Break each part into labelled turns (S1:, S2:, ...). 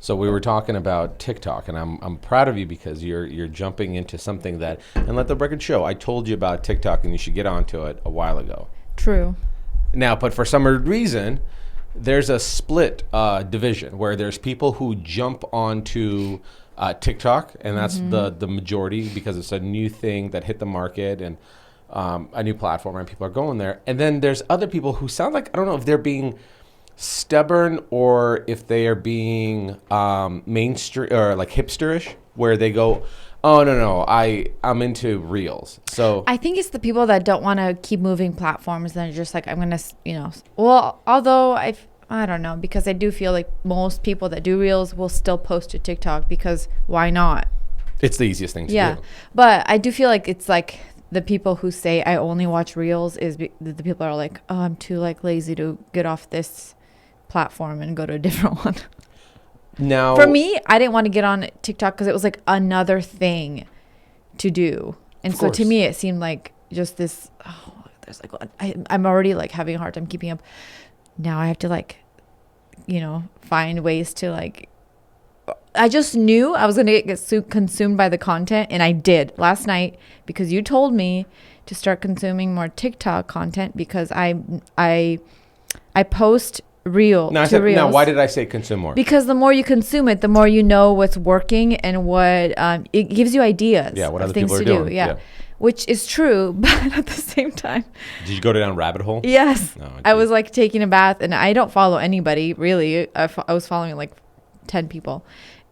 S1: So we were talking about TikTok, and I'm proud of you because you're jumping into something that, and let the record show, I told you about TikTok and you should get onto it a while ago.
S2: True.
S1: Now, but for some reason, there's a split division where there's people who jump onto TikTok, and that's the majority because it's a new thing that hit the market and a new platform, and people are going there. And then there's other people who sound like, I don't know if they're being stubborn or if they are being mainstream or like hipsterish, where they go, oh no, I'm into reels. So
S2: I think it's the people that don't want to keep moving platforms and are just like, I'm gonna, well, although I don't know, because I do feel like most people that do reels will still post to TikTok because why not?
S1: It's the easiest thing to do.
S2: But I do feel like it's like the people who say I only watch reels is the people are like, oh, I'm too like lazy to get off this platform and go to a different one.
S1: Now,
S2: for me, I didn't want to get on TikTok because it was like another thing to do, and so to me it seemed like just this. Oh, there's like I'm already like having a hard time keeping up. Now I have to like, find ways to like. I just knew I was gonna get consumed by the content, and I did last night because you told me to start consuming more TikTok content because I post reels.
S1: Now, why did I say consume more?
S2: Because the more you consume it, the more you know what's working and what it gives you ideas.
S1: Yeah, what
S2: of
S1: other
S2: things
S1: people are
S2: to
S1: doing.
S2: do. Yeah, which is true, but at the same time.
S1: Did you go down a rabbit hole?
S2: Yes,
S1: Oh,
S2: I was like taking a bath, and I don't follow anybody really. I was following like 10 people,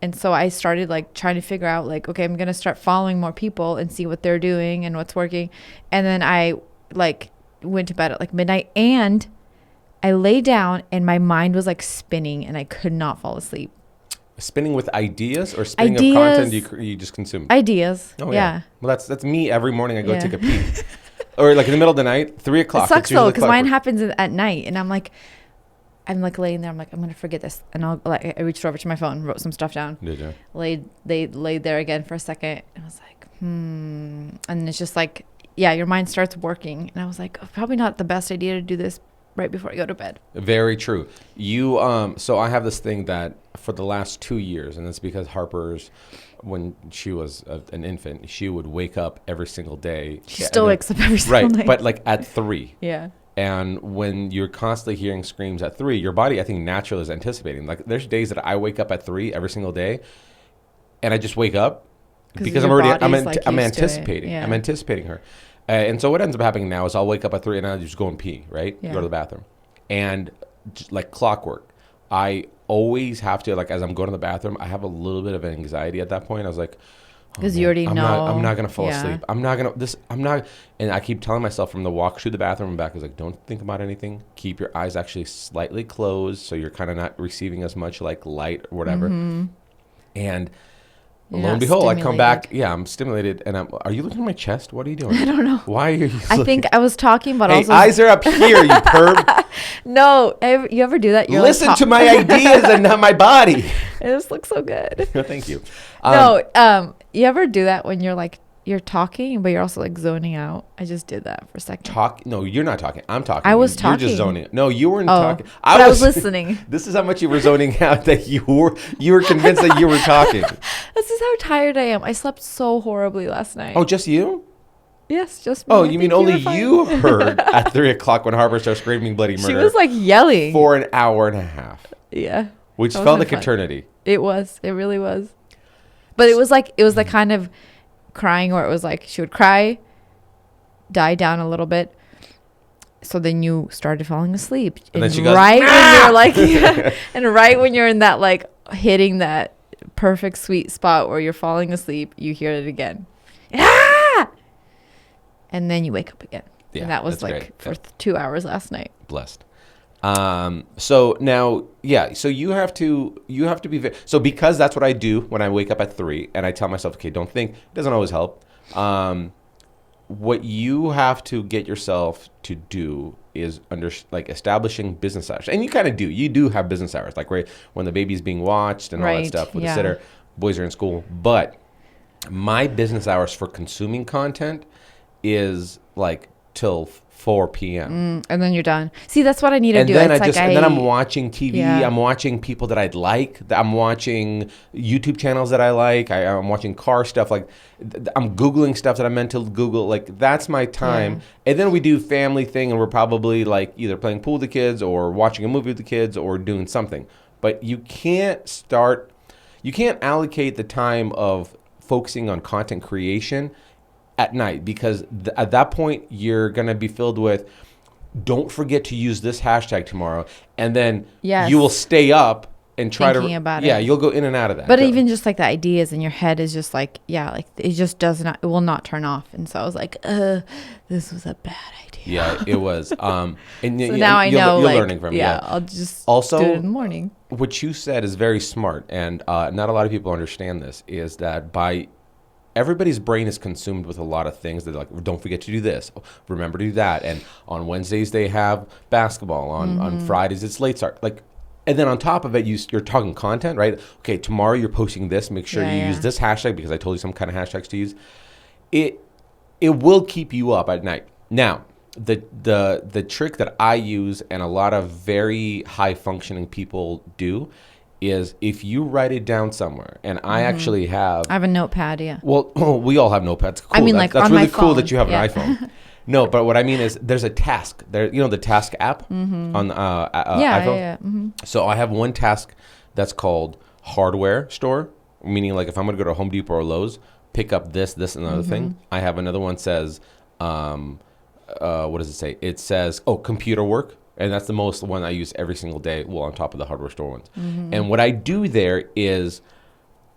S2: and so I started like trying to figure out like, okay, I'm gonna start following more people and see what they're doing and what's working, and then I like went to bed at like midnight and I lay down and my mind was like spinning and I could not fall asleep.
S1: Spinning with ideas or spinning of content you just consume?
S2: Ideas.
S1: Oh,
S2: yeah.
S1: Well, that's me every morning I go take a pee. Or like in the middle of the night, 3 o'clock.
S2: It sucks though, because mine happens at night and I'm like laying there. I'm like, I'm going to forget this. And I reached over to my phone, wrote some stuff down.
S1: Did you?
S2: Laid there again for a second. And I was like, And it's just like, yeah, your mind starts working. And I was like, probably not the best idea to do this right before I go to bed.
S1: Very true. You so I have this thing that for the last 2 years, and it's because Harper's, when she was an infant, she would wake up every single day.
S2: She still wakes up every single night.
S1: Right, but like at 3.
S2: Yeah.
S1: And when you're constantly hearing screams at 3, your body, I think, naturally is anticipating. Like there's days that I wake up at 3 every single day, and I just wake up because I'm anticipating.
S2: Yeah.
S1: I'm anticipating her. And so what ends up happening now is I'll wake up at 3 and I'll just go and pee, right?
S2: Yeah.
S1: Go to the bathroom. And just like clockwork, I always have to, like as I'm going to the bathroom, I have a little bit of anxiety at that point. I was like,
S2: because you already know.
S1: I'm not going to fall asleep. I'm not. And I keep telling myself from the walk through the bathroom and back, I was like, don't think about anything. Keep your eyes actually slightly closed so you're kind of not receiving as much like light or whatever. Mm-hmm. And lo and behold, I come back. Yeah, I'm stimulated. And are you looking at my chest? What are you doing?
S2: I don't know.
S1: Why are you looking?
S2: I think I was talking, but
S1: hey,
S2: also.
S1: Eyes are up here, you perv.
S2: No, you ever do that?
S1: Listen to my ideas and not my body.
S2: It just looks so good.
S1: Thank you.
S2: You ever do that when you're talking, but you're also like zoning out? I just did that for a second.
S1: No, you're not talking. I'm talking.
S2: I was talking.
S1: You're just zoning. No, you weren't talking.
S2: I was listening.
S1: This is how much you were zoning out that you were convinced that you were talking.
S2: This is how tired I am. I slept so horribly last night.
S1: Oh, just you?
S2: Yes, just me.
S1: Oh, you mean only you heard at 3 o'clock when Harper started screaming bloody murder?
S2: She was like yelling.
S1: For an hour and a half.
S2: Yeah.
S1: Which felt like eternity.
S2: It was. It really was. But it was the kind of crying where it was like she would cry, die down a little bit. So then you started falling asleep.
S1: And then she goes,
S2: when you're like, and right when you're in that like hitting that perfect sweet spot where you're falling asleep, you hear it again. And then you wake up again. Yeah, and that was like for 2 hours last night.
S1: Blessed. So now, so you have to be, so because that's what I do when I wake up at 3 and I tell myself, okay, don't think, it doesn't always help. What you have to get yourself to do is establishing business hours. And you kind of you do have business hours, like right when the baby's being watched and all that stuff with the sitter, boys are in school. But my business hours for consuming content is like till 4 p.m.
S2: And then you're done. See, that's what I need to do.
S1: Then
S2: It's
S1: and then I'm watching TV.
S2: Yeah.
S1: I'm watching people that I'd like. I'm watching YouTube channels that I like. I'm watching car stuff. Like I'm Googling stuff that I meant to Google. Like that's my time.
S2: Yeah.
S1: And then we do family thing, and we're probably like either playing pool with the kids or watching a movie with the kids or doing something. But you can't allocate the time of focusing on content creation at night, because at that point you're going to be filled with, don't forget to use this hashtag tomorrow, and then
S2: Yes.
S1: you will stay up and try
S2: Thinking
S1: to
S2: about
S1: yeah
S2: it.
S1: you'll go in and out of that.
S2: But even just like the ideas in your head is just like, yeah, like it just it will not turn off. And so I was like, this was a bad idea.
S1: yeah, it was and
S2: So now I know,
S1: you're
S2: like,
S1: learning from it.
S2: yeah, I'll just
S1: Also,
S2: do it in the morning.
S1: what you said is very smart, and not a lot of people understand this, is that everybody's brain is consumed with a lot of things. They're like, don't forget to do this. Remember to do that. And on Wednesdays, they have basketball. On Fridays, it's late start. Like, and then on top of it, you're talking content, right? Okay, tomorrow you're posting this. Make sure you use this hashtag because I told you some kind of hashtags to use. It will keep you up at night. Now, the trick that I use and a lot of very high functioning people do is if you write it down somewhere, and I actually have.
S2: I have a notepad, yeah.
S1: Well, we all have notepads. Cool.
S2: I mean,
S1: that's
S2: like on
S1: really
S2: my
S1: cool
S2: phone.
S1: that you have
S2: Yeah.
S1: an iPhone. No, but what I mean is there's a task there. You know the task app on iPhone.
S2: Yeah. Mm-hmm.
S1: So I have one task that's called hardware store, meaning like if I'm going to go to Home Depot or Lowe's, pick up this, and another thing. I have another one says, what does it say? It says, computer work. And that's the most one I use every single day, well, on top of the hardware store ones. And what I do there is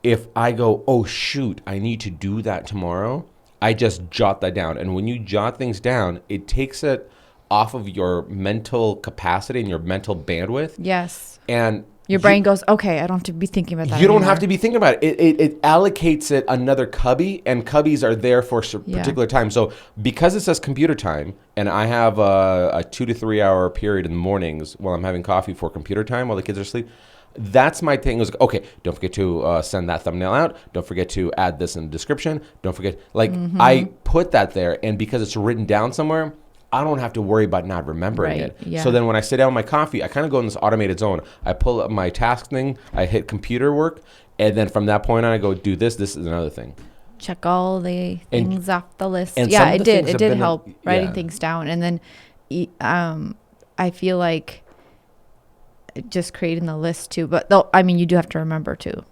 S1: if I go, oh, shoot, I need to do that tomorrow, I just jot that down. And when you jot things down, it takes it off of your mental capacity and your mental bandwidth.
S2: Yes.
S1: And
S2: your brain goes, okay, I don't have to be thinking about that
S1: You don't
S2: anymore.
S1: have to be thinking about it. It allocates it another cubby, and cubbies are there for a particular time. So because it says computer time, and I have a 2 to 3 hour period in the mornings while I'm having coffee for computer time while the kids are asleep, that's my thing. Is okay, don't forget to send that thumbnail out. Don't forget to add this in the description. Don't forget, I put that there, and because it's written down somewhere, I don't have to worry about not remembering it.
S2: Yeah.
S1: So then when I sit down with my coffee, I kind of go in this automated zone. I pull up my task thing, I hit computer work, and then from that point on, I go do this. This is another thing.
S2: Check all the things off the list.
S1: and
S2: Yeah,
S1: some of
S2: it
S1: the
S2: did.
S1: things
S2: It
S1: have
S2: did
S1: been
S2: help writing
S1: yeah.
S2: things down. And then I feel like just creating the list too. But though, I mean, you do have to remember to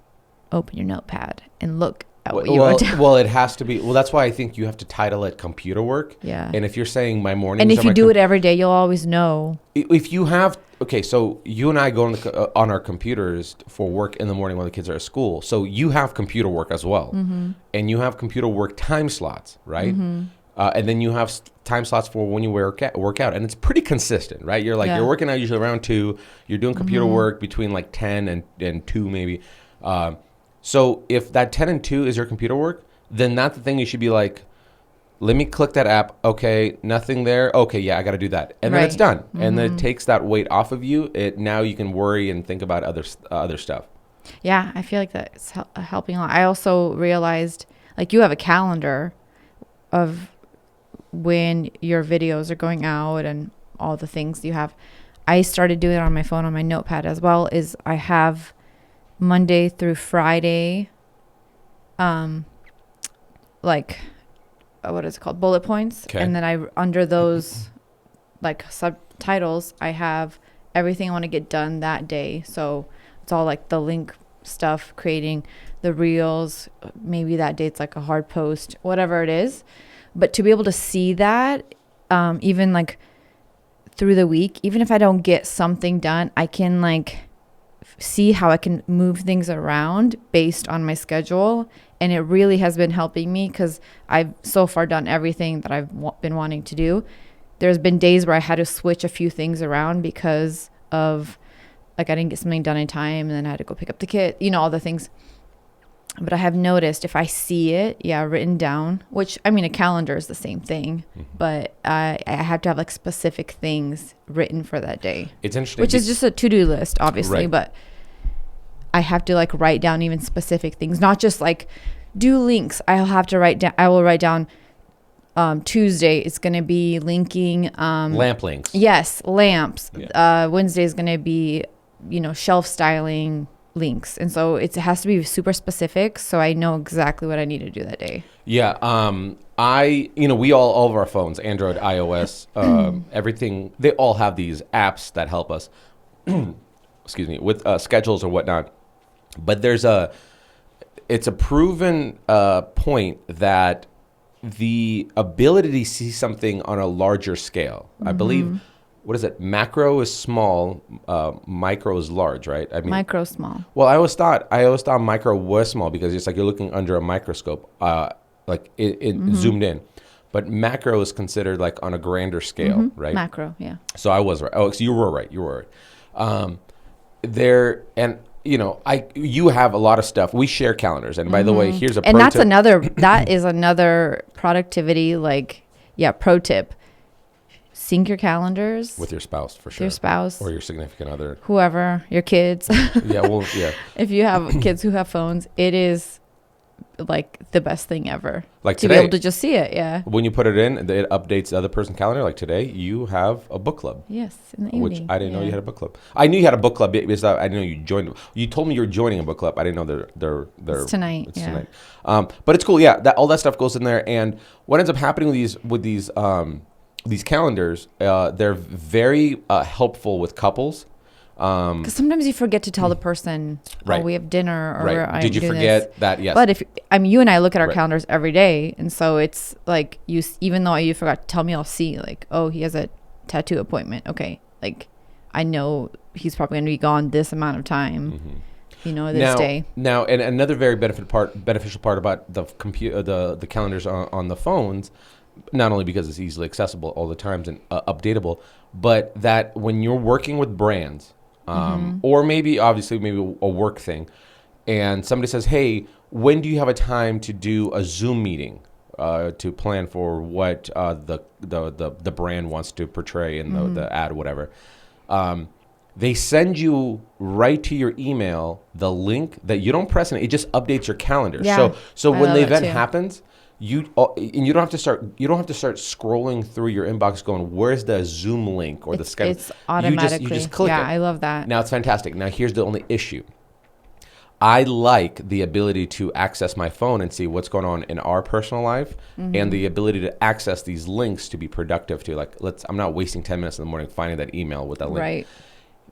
S2: open your notepad and look at what you wrote down.
S1: Well, it has to be. Well, that's why I think you have to title it computer work.
S2: Yeah.
S1: And if you're saying my mornings,
S2: And if
S1: are
S2: you
S1: my
S2: do it every day, you'll always know.
S1: if you have, okay, so you and I go on our computers for work in the morning when the kids are at school. So you have computer work as well. And you have computer work time slots, right? And then you have time slots for when you work out. And it's pretty consistent, right? You're like, you're working out usually around 2. You're doing computer work between like 10 and 2 maybe. So if that 10 and 2 is your computer work, then that's the thing you should be like, let me click that app. Okay, nothing there. Okay, yeah, I got to do that. And then it's done. And then it takes that weight off of you. Now you can worry and think about other stuff.
S2: Yeah, I feel like that's helping a lot. I also realized, like, you have a calendar of when your videos are going out and all the things you have. I started doing it on my phone, on my notepad as well. Is I have Monday through Friday, like, what is it called? Bullet points.
S1: Okay.
S2: And then I, under those like subtitles, I have everything I want to get done that day. So it's all like the link stuff, creating the reels. Maybe that day it's like a hard post, whatever it is. But to be able to see that, even like through the week, even if I don't get something done, I can like see how I can move things around based on my schedule. And it really has been helping me because I've so far done everything that I've been wanting to do. There's been days where I had to switch a few things around because of like I didn't get something done in time, and then I had to go pick up the kid, all the things. But I have noticed if I see it, written down, which I mean, a calendar is the same thing, but I have to have like specific things written for that day.
S1: It's interesting.
S2: Which is just a to-do list, obviously,
S1: Right.
S2: but I have to like write down even specific things, not just like do links. I will write down Tuesday is going to be linking
S1: lamp links.
S2: Yes, lamps.
S1: Yeah.
S2: Wednesday is going to be, shelf styling links. And so it has to be super specific so I know exactly what I need to do that day.
S1: Yeah. We all of our phones, Android, iOS, everything, they all have these apps that help us, excuse me, with schedules or whatnot. But it's a proven point that the ability to see something on a larger scale, I believe, what is it? Macro is small, micro is large, right? I mean,
S2: Micro small.
S1: well, I always thought micro was small because it's like you're looking under a microscope, like it zoomed in. But macro is considered like on a grander scale, right?
S2: Macro, yeah.
S1: So I was right. Oh, so you were right. You were right. You have a lot of stuff. We share calendars, and by the way, here's a pro
S2: and that's
S1: tip.
S2: that is another productivity pro tip. Sync your calendars
S1: With your spouse, for sure.
S2: Your spouse
S1: or your significant other,
S2: whoever, your kids.
S1: Yeah.
S2: If you have kids who have phones, it is like the best thing ever.
S1: Like
S2: to
S1: today,
S2: be able to just see it. Yeah.
S1: When you put it in, it updates the other person's calendar. Like today, you have a book club.
S2: Yes, in the evening.
S1: Which I didn't know you had a book club. I knew you had a book club because I didn't know you joined. You told me you were joining a book club. I didn't know they're
S2: It's tonight.
S1: It's tonight. But it's cool. Yeah, all that stuff goes in there. And what ends up happening with these calendars, they're very helpful with couples.
S2: Because sometimes you forget to tell the person,
S1: right.
S2: We have dinner, or
S1: right. Did you forget that? Yes.
S2: But you and I look at our calendars every day, and so it's like even though you forgot to tell me, I'll see like, oh, he has a tattoo appointment. Okay, like I know he's probably going to be gone this amount of time. This day.
S1: Now, and another very beneficial part about the computer, the calendars on the phones, not only because it's easily accessible all the times and updatable, but that when you're working with brands. Or maybe a work thing, and somebody says, "Hey, when do you have a time to do a Zoom meeting to plan for what the brand wants to portray in the ad, whatever?" They send you right to your email the link that you don't press, and it just updates your calendar.
S2: Yeah,
S1: So when the event happens. You don't have to start scrolling through your inbox going, where's the Zoom link or the schedule?
S2: It's automatically.
S1: You just click it.
S2: Yeah, I love that.
S1: Now it's fantastic. Now here's the only issue. I like the ability to access my phone and see what's going on in our personal life, and the ability to access these links to be productive too. Like I'm not wasting 10 minutes in the morning finding that email with that link.
S2: Right.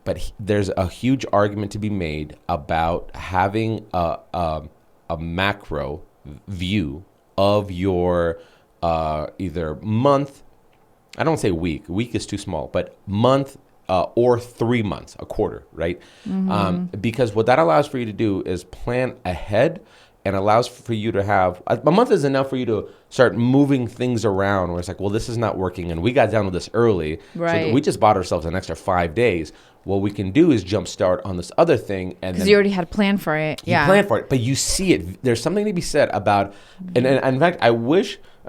S1: But there's a huge argument to be made about having a macro view of your either month, I don't say week is too small, but month or 3 months, a quarter, right? Because what that allows for you to do is plan ahead, and allows for you to have, a month is enough for you to start moving things around where it's like, well, this is not working, and we got down to this early,
S2: right.
S1: So we just bought ourselves an extra 5 days. What we can do is jumpstart on this other thing, and
S2: because you already had a plan for it.
S1: You plan for it, but you see it. There's something to be said about, and in fact,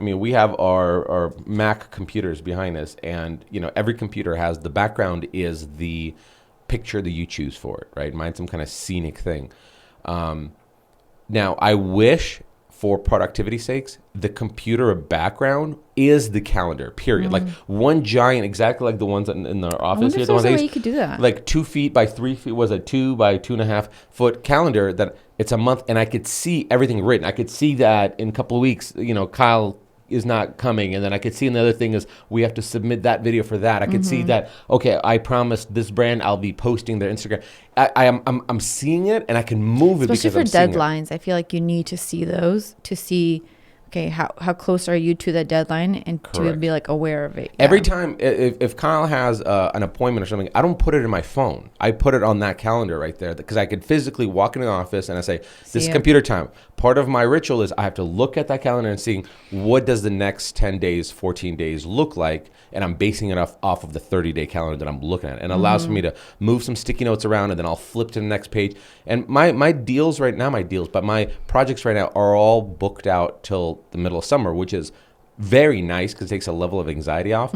S1: we have our Mac computers behind us, and every computer has the background is the picture that you choose for it, right? Mine's some kind of scenic thing. Now, I wish, for productivity's sakes, the computer background is the calendar, period. Like one giant, exactly like the ones in our office here.
S2: I wonder if there's a way you could do that.
S1: Like 2 feet by 3 feet, was a 2 by 2.5 foot calendar that it's a month, and I could see everything written. I could see that in a couple of weeks, Kyle is not coming, and then I could see another thing is we have to submit that video for that. I could see that, okay, I promised this brand I'll be posting their Instagram. I'm seeing it, and I can move it.
S2: Especially
S1: because
S2: for
S1: I'm seeing
S2: deadlines, I feel like you need to see those to see, okay, how close are you to the deadline, and to be like aware of it.
S1: Every time, if Kyle has an appointment or something, I don't put it in my phone. I put it on that calendar right there, because I could physically walk into the office and I say, this is computer time. Part of my ritual is I have to look at that calendar and see what does the next 10 days, 14 days look like, and I'm basing it off of the 30-day calendar that I'm looking at. And it allows for me to move some sticky notes around, and then I'll flip to the next page. And my projects right now are all booked out till the middle of summer, which is very nice because it takes a level of anxiety off.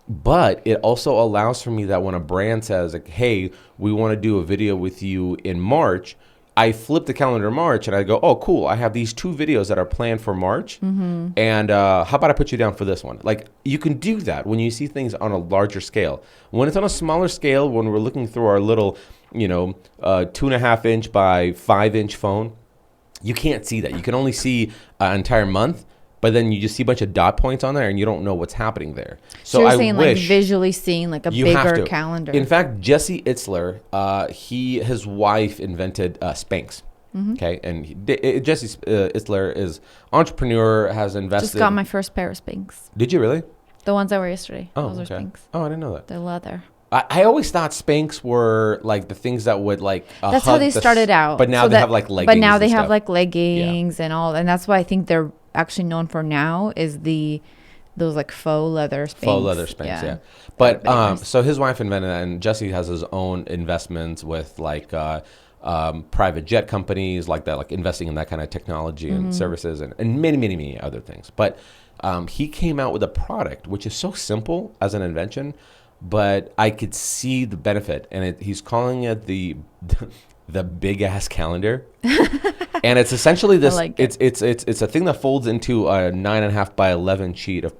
S1: But it also allows for me that when a brand says, like, hey, we want to do a video with you in March, I flip the calendar March and I go, oh, cool. I have these 2 videos that are planned for March. And how about I put you down for this one? Like, you can do that when you see things on a larger scale. When it's on a smaller scale, when we're looking through our little, 2.5-inch by 5-inch phone, you can't see that. You can only see an entire month. But then you just see a bunch of dot points on there and you don't know what's happening there.
S2: So you're saying like visually seeing like a bigger calendar.
S1: In fact, Jesse Itzler, his wife invented Spanx. Okay. And Jesse Itzler is entrepreneur, has invested.
S2: Just got my first pair of Spanx.
S1: Did you really?
S2: The ones I wore yesterday.
S1: Oh,
S2: those are
S1: okay.
S2: Spanx.
S1: Oh, I didn't know that.
S2: They're leather.
S1: I always thought Spanx were like the things that would like
S2: that's how they started out.
S1: But now they have like leggings.
S2: But now they have like leggings and all, and that's why I think they're actually known for now is those like faux leather Spanx.
S1: Yeah. But so his wife invented that, and Jesse has his own investments with like private jet companies like that, like investing in that kind of technology and services and many other things. But he came out with a product which is so simple as an invention, but I could see the benefit, and he's calling it the big ass calendar. And it's essentially this. Like it's a thing that folds into a 9.5 by 11 sheet of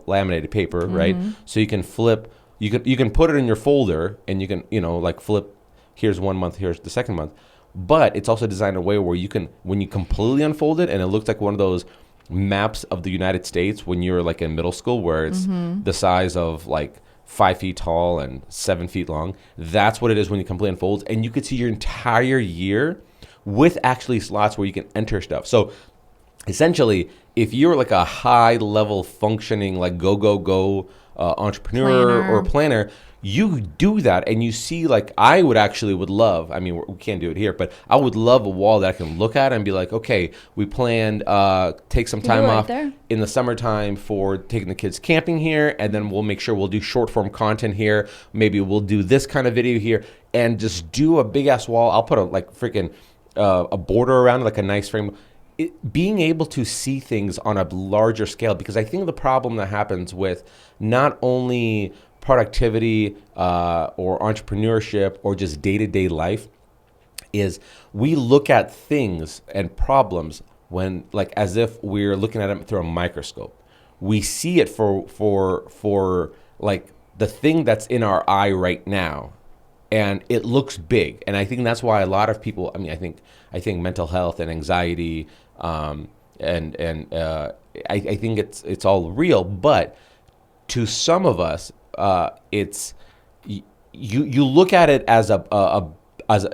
S1: laminated paper, right? So you can flip. You can put it in your folder, and you can like flip. Here's 1 month. Here's the second month. But it's also designed in a way where you can, when you completely unfold it, and it looks like one of those maps of the United States when you're like in middle school, where it's the size of like 5 feet tall and 7 feet long. That's what it is when you completely unfold, and you could see your entire year with actually slots where you can enter stuff. So essentially, if you're like a high level functioning like go entrepreneur or planner, you do that, and you see, like, I would love, I mean, we can't do it here, but I would love a wall that I can look at and be like, okay, we planned take some time off in the summertime for taking the kids camping here, and then we'll make sure we'll do short form content here. Maybe we'll do this kind of video here, and just do a big ass wall. I'll put a like freaking a border around it, like a nice frame. Being able to see things on a larger scale, because I think the problem that happens with not only productivity or entrepreneurship or just day-to-day life is we look at things and problems when, like, as if we're looking at them through a microscope. We see it for like the thing that's in our eye right now, and it looks big. And I think that's why a lot of people, I mean, I think mental health and anxiety I think it's all real, but to some of us, it's you look at it as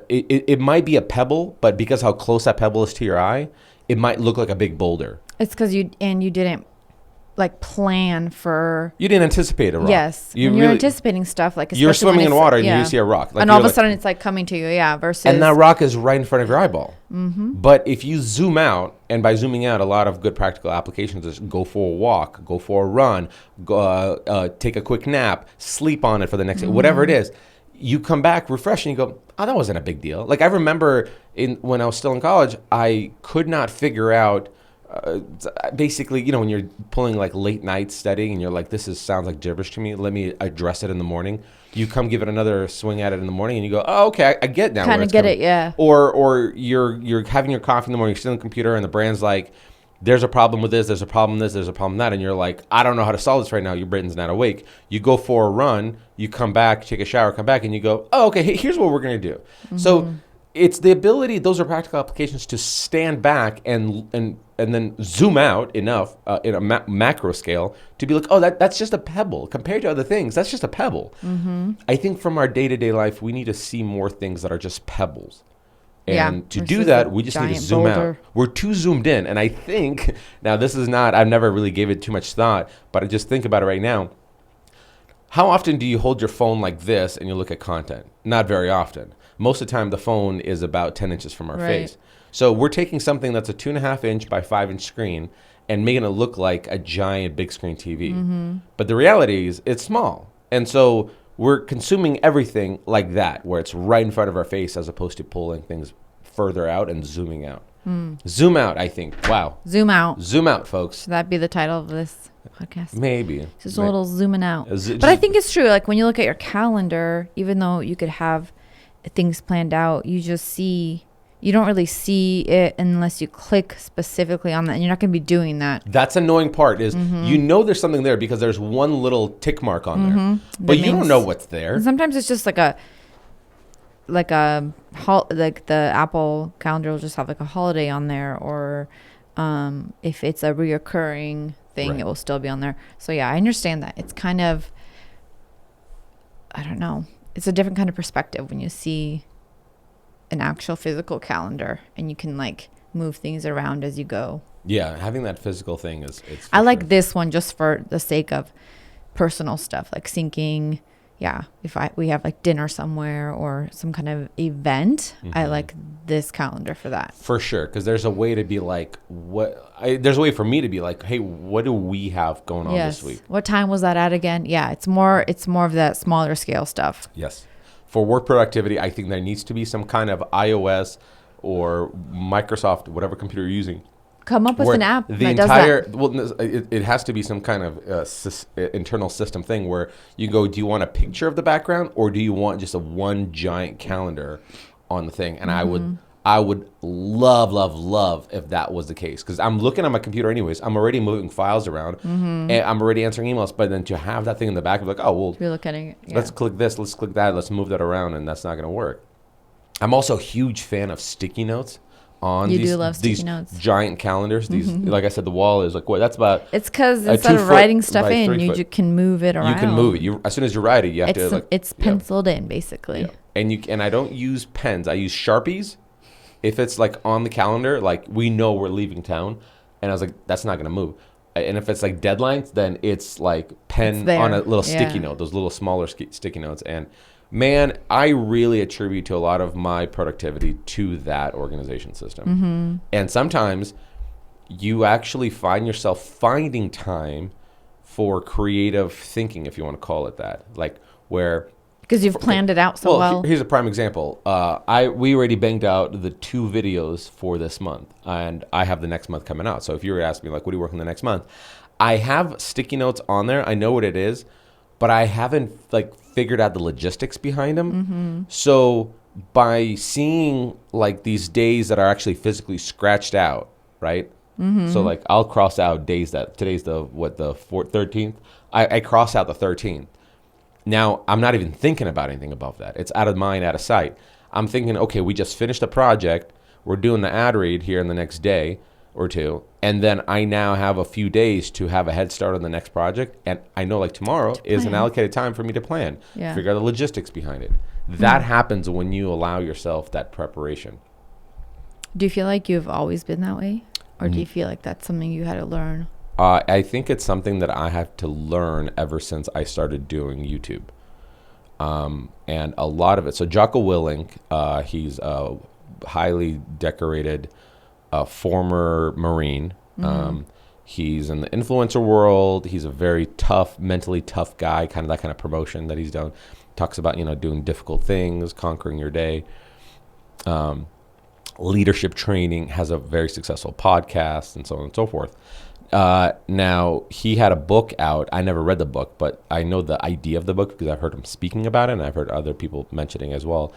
S1: it might be a pebble, but because how close that pebble is to your eye, it might look like a big boulder. It's
S2: because you didn't like plan for.
S1: You didn't anticipate a rock.
S2: Yes, you're anticipating stuff like
S1: you're swimming in water and you see a rock,
S2: like, and all of a sudden it's like coming to you. Yeah, versus
S1: and that rock is right in front of your eyeball. Mm-hmm. But if you zoom out, and by zooming out, a lot of good practical applications is go for a walk, go for a run, go, take a quick nap, sleep on it for the next day, whatever it is. You come back refreshed and you go, oh, that wasn't a big deal. Like I remember when I was still in college, I could not figure out. Basically, when you're pulling like late night studying and you're like, sounds like gibberish to me. Let me address it in the morning. You come give it another swing at it in the morning and you go, oh, okay, I get now.
S2: Kind of get it, yeah.
S1: Or you're having your coffee in the morning, you're sitting on the computer and the brand's like, there's a problem with this, there's a problem with this, there's a problem with that. And you're like, I don't know how to solve this right now. Your brain's not awake. You go for a run, you come back, take a shower, come back and you go, oh, okay, here's what we're going to do. Mm-hmm. So it's the ability, those are practical applications to stand back and then zoom out enough in a macro scale to be like, oh, that's just a pebble. Compared to other things, that's just a pebble. Mm-hmm. I think from our day-to-day life, we need to see more things that are just pebbles. And to do that, we just need to zoom out. We're too zoomed in. And I think, now this is not, I've never really gave it too much thought, but I just think about it right now. How often do you hold your phone like this and you look at content? Not very often. Most of the time, the phone is about 10 inches from our face. So we're taking something that's a 2.5 inch by 5 inch screen and making it look like a giant big screen TV. Mm-hmm. But the reality is it's small. And so we're consuming everything like that, where it's right in front of our face as opposed to pulling things further out and zooming out. Zoom out, I think. Wow.
S2: Zoom out.
S1: Zoom out, folks.
S2: Should that be the title of this podcast?
S1: Maybe.
S2: Just a little zooming out. But I think it's true. Like when you look at your calendar, even though you could have things planned out, you just see you don't really see it unless you click specifically on that, and you're not going to be doing that.
S1: That's annoying part is you know there's something there because there's one little tick mark on there, but you don't know what's there.
S2: And sometimes it's just like the Apple calendar will just have like a holiday on there, or if it's a reoccurring thing,
S1: Right.
S2: it will still be on there. So yeah, I understand that. It's kind of, I don't know, it's a different kind of perspective when you see an actual physical calendar and you can like move things around as you go.
S1: Yeah, having that physical thing
S2: I like this one just for the sake of personal stuff, like syncing. Yeah, if we have like dinner somewhere or some kind of event, I like this calendar for that. For
S1: sure, because there's a way to be like, there's a way for me to be like, hey, what do we have going on this week?
S2: What time was that at again? Yeah, it's more of that smaller scale stuff.
S1: Yes. For work productivity, I think there needs to be some kind of iOS or Microsoft, whatever computer you're using.
S2: Come up with an app
S1: the
S2: that
S1: entire,
S2: does that.
S1: Well, it has to be some kind of internal system thing where you go, do you want a picture of the background or do you want just a one giant calendar on the thing? And I would love if that was the case, because I'm looking at my computer anyways. I'm already moving files around and I'm already answering emails. But then to have that thing in the back of like, oh, well,
S2: you're looking at
S1: let's click this, let's click that, let's move that around, and that's not going to work. I'm also a huge fan of sticky notes on these
S2: notes.
S1: Giant calendars. These, like I said, the wall is like, what? That's about.
S2: It's because instead of writing stuff in, you can move it around.
S1: You can move it. As soon as you write it, you have to like.
S2: It's penciled in basically.
S1: Yeah. And I don't use pens. I use Sharpies. If it's like on the calendar, like we know we're leaving town, and I was like, that's not gonna move. And if it's like deadlines, then it's like pen on a little sticky note, those little smaller sticky notes. And man, I really attribute to a lot of my productivity to that organization system. And sometimes you actually find yourself finding time for creative thinking, if you want to call it that, like where.
S2: Because you've planned it out so well.
S1: Here's a prime example. We already banged out the 2 videos for this month, and I have the next month coming out. So if you were asking me, like, what are you working the next month? I have sticky notes on there. I know what it is, but I haven't, like, figured out the logistics behind them. So by seeing, like, these days that are actually physically scratched out, right? So, like, I'll cross out days that, today's the 13th? I cross out the 13th. Now, I'm not even thinking about anything above that. It's out of mind, out of sight. I'm thinking, okay, we just finished a project. We're doing the ad read here in the next day or two. And then I now have a few days to have a head start on the next project. And I know like tomorrow is an allocated time for me to plan, figure out the logistics behind it. That happens when you allow yourself that preparation.
S2: Do you feel like you've always been that way? Or do you feel like that's something you had to learn?
S1: I think it's something that I have to learn ever since I started doing YouTube. And a lot of it. So Jocko Willink, he's a highly decorated former Marine. He's in the influencer world. He's a very tough, mentally tough guy, kind of that kind of promotion that he's done. Talks about, doing difficult things, conquering your day. Leadership training, has a very successful podcast, and so on and so forth. Now, he had a book out. I never read the book, but I know the idea of the book because I've heard him speaking about it, and I've heard other people mentioning as well.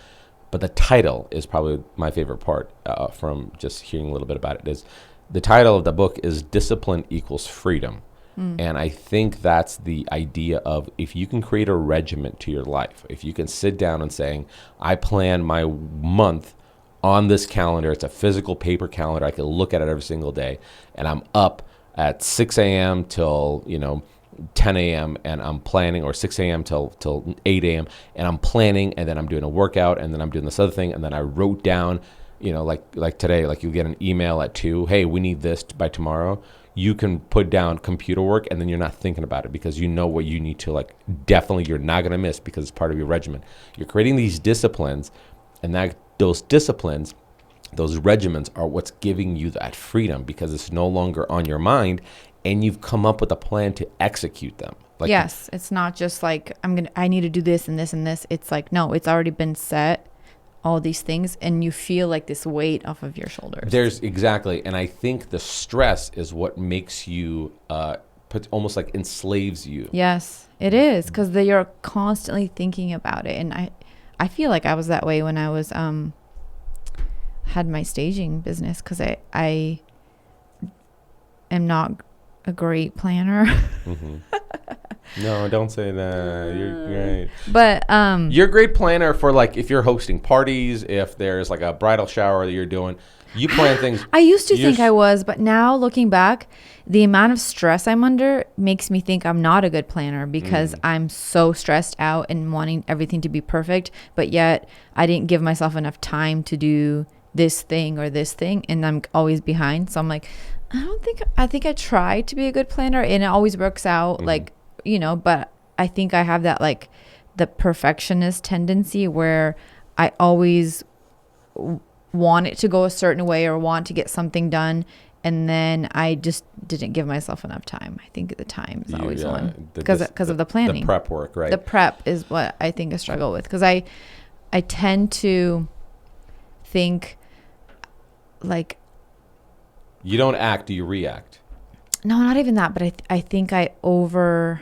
S1: But the title is probably my favorite part from just hearing a little bit about it. Is the title of the book is Discipline Equals Freedom. And I think that's the idea of, if you can create a regiment to your life, if you can sit down and saying, I plan my month on this calendar. It's a physical paper calendar. I can look at it every single day, and I'm up at 6 a.m. till 10 a.m. and I'm planning, or 6 a.m. till 8 a.m. and I'm planning, and then I'm doing a workout, and then I'm doing this other thing, and then I wrote down, like today, like you get an email at 2, hey, we need this by tomorrow. You can put down computer work, and then you're not thinking about it because you know what you need to, like, definitely you're not going to miss because it's part of your regimen. You're creating these disciplines, and those disciplines, those regiments are what's giving you that freedom because it's no longer on your mind, and you've come up with a plan to execute them. Like,
S2: yes, it's not just like I need to do this and this and this. It's like, no, it's already been set, all these things, and you feel like this weight off of your shoulders.
S1: Exactly, and I think the stress is what makes you almost like enslaves you.
S2: Yes, it is, because you're constantly thinking about it, and I feel like I was that way when I was had my staging business because I am not a great planner.
S1: Mm-hmm. No, don't say that. You're great.
S2: But
S1: you're a great planner for like if you're hosting parties, if there's like a bridal shower that you're doing, you plan things.
S2: I used to think I was, but now looking back, the amount of stress I'm under makes me think I'm not a good planner because I'm so stressed out and wanting everything to be perfect, but yet I didn't give myself enough time to do this thing or this thing, and I'm always behind. So I'm like, I think I try to be a good planner, and it always works out, like, you know, but I think I have that like the perfectionist tendency where I always want it to go a certain way or want to get something done, and then I just didn't give myself enough time. I think the time is always one because of the planning,
S1: the prep work, right?
S2: The prep is what I think I struggle with because I tend to think like
S1: you don't act, you react.
S2: No, not even that, but I think I over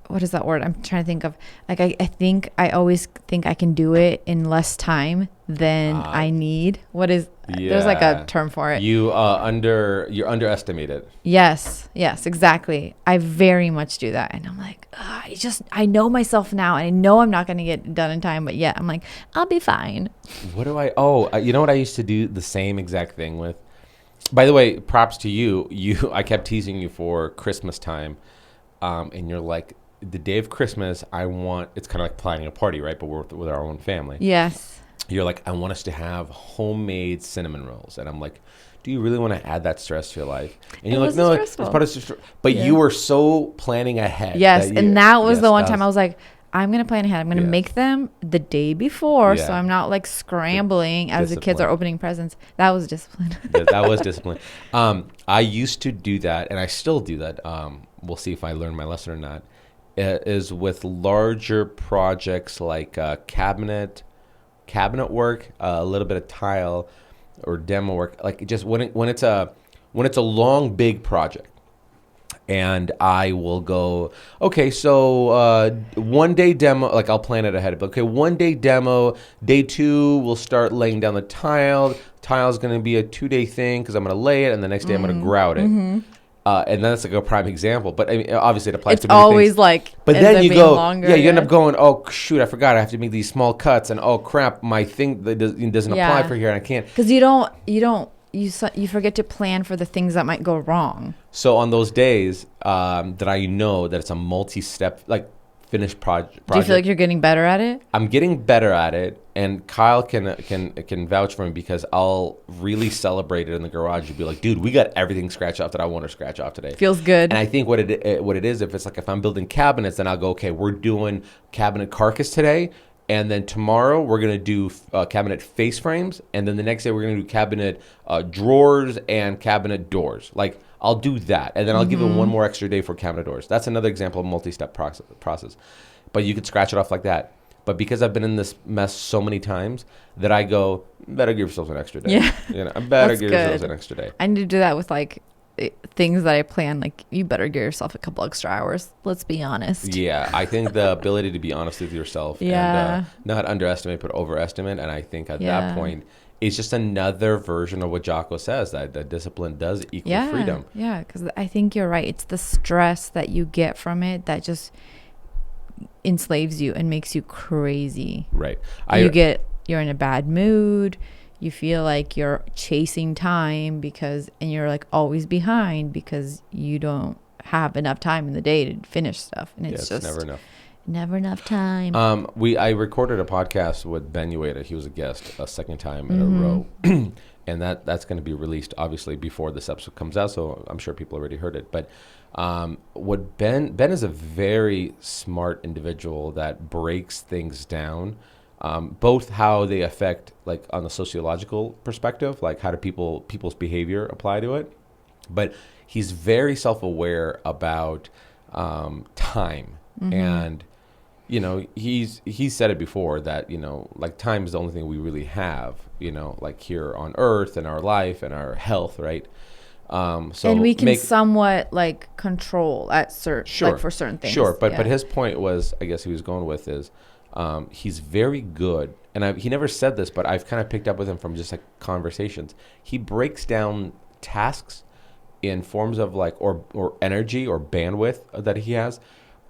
S2: what is that word? I'm trying to think of. Like, I think I always think I can do it in less time than I need. What is, there's like a term for it.
S1: You're underestimated.
S2: Yes, exactly. I very much do that. And I'm like, I know myself now and I know I'm not going to get it done in time, but yet I'm like, I'll be fine.
S1: What do you know what I used to do the same exact thing with? By the way, props to you. I kept teasing you for Christmas time. And you're like, the day of Christmas, it's kind of like planning a party, right? But we're with our own family.
S2: Yes.
S1: You're like, I want us to have homemade cinnamon rolls. And I'm like, do you really want to add that stress to your life? And you're like, no,
S2: stressful.
S1: It's part of stress. But you were so planning ahead.
S2: Yes. That was the one time I was like, I'm going to plan ahead. I'm going to make them the day before. So I'm not like scrambling as the kids are opening presents. That was discipline.
S1: That was discipline. I used to do that, and I still do that. We'll see if I learn my lesson or not. Is with larger projects like cabinet work, a little bit of tile or demo work. Like just when it's a long big project. And I will go, okay, so 1 day demo, like I'll plan it ahead. But okay, 1 day demo, day 2, we'll start laying down the tile. Tile's going to be a 2-day thing because I'm going to lay it, and the next day I'm going to grout it. And that's like a prime example. But I mean, obviously it applies to many
S2: always
S1: things.
S2: like,
S1: but then you go,
S2: longer,
S1: you end up going, oh, shoot, I forgot. I have to make these small cuts. And oh, crap, my thing that doesn't apply for here, and I can't.
S2: Because you forget to plan for the things that might go wrong.
S1: So on those days that I know that it's a multi-step, like finished project.
S2: Do you feel like you're getting better at it?
S1: I'm getting better at it, and Kyle can vouch for me because I'll really celebrate it in the garage and be like, dude, we got everything scratched off that I want to scratch off today.
S2: Feels good.
S1: And I think what it is, if I'm building cabinets, then I'll go, okay, we're doing cabinet carcass today. And then tomorrow we're going to do cabinet face frames. And then the next day we're going to do cabinet drawers and cabinet doors. Like, I'll do that. And then I'll give it one more extra day for cabinet doors. That's another example of multi-step process. But you could scratch it off like that. But because I've been in this mess so many times that I go, better give yourselves an extra day.
S2: Yeah.
S1: I better give yourselves an extra day.
S2: I need to do that with like things that I plan. Like, you better give yourself a couple extra hours. Let's be honest.
S1: Yeah, I think the ability to be honest with yourself and not underestimate but overestimate. And I think at that point, it's just another version of what Jocko says, that discipline does equal freedom.
S2: Yeah, because I think you're right. It's the stress that you get from it that just enslaves you and makes you crazy.
S1: Right.
S2: You're in a bad mood. You feel like you're chasing time and you're like always behind because you don't have enough time in the day to finish stuff. And it's just
S1: never enough.
S2: Never enough time.
S1: I recorded a podcast with Ben Ueda. He was a guest a second time in a row. And that's going to be released obviously before this episode comes out. So I'm sure people already heard it. But what Ben is a very smart individual that breaks things down. Both how they affect, like on the sociological perspective, like how do people's behavior apply to it, but he's very self-aware about time, and he's said it before that like time is the only thing we really have, like here on Earth and our life and our health, right?
S2: And we can somewhat like control at certain like for certain things.
S1: Sure, but his point was, I guess he was going with is. He's very good. And he never said this, but I've kind of picked up with him from just like conversations. He breaks down tasks in forms of like, or energy or bandwidth that he has,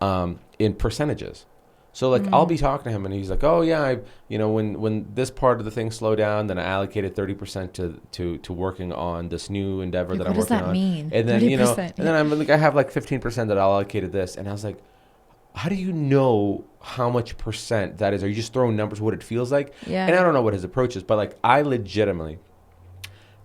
S1: in percentages. So like I'll be talking to him and he's like, oh yeah, when this part of the thing slowed down, then I allocated 30% to working on this new endeavor that I'm working on.
S2: What does that mean?
S1: And then
S2: 30%?
S1: and then I'm like, I have like 15% that I allocated this, and I was like, how do you know how much percent that is? Are you just throwing numbers, what it feels like?
S2: Yeah.
S1: And I don't know what his approach is, but like I legitimately,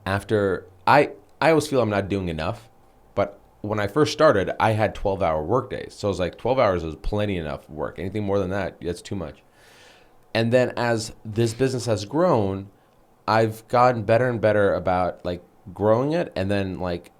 S1: after I always feel I'm not doing enough, but when I first started, I had 12-hour work days. So I was like, 12 hours is plenty enough work. Anything more than that, that's too much. And then as this business has grown, I've gotten better and better about like growing it, and then like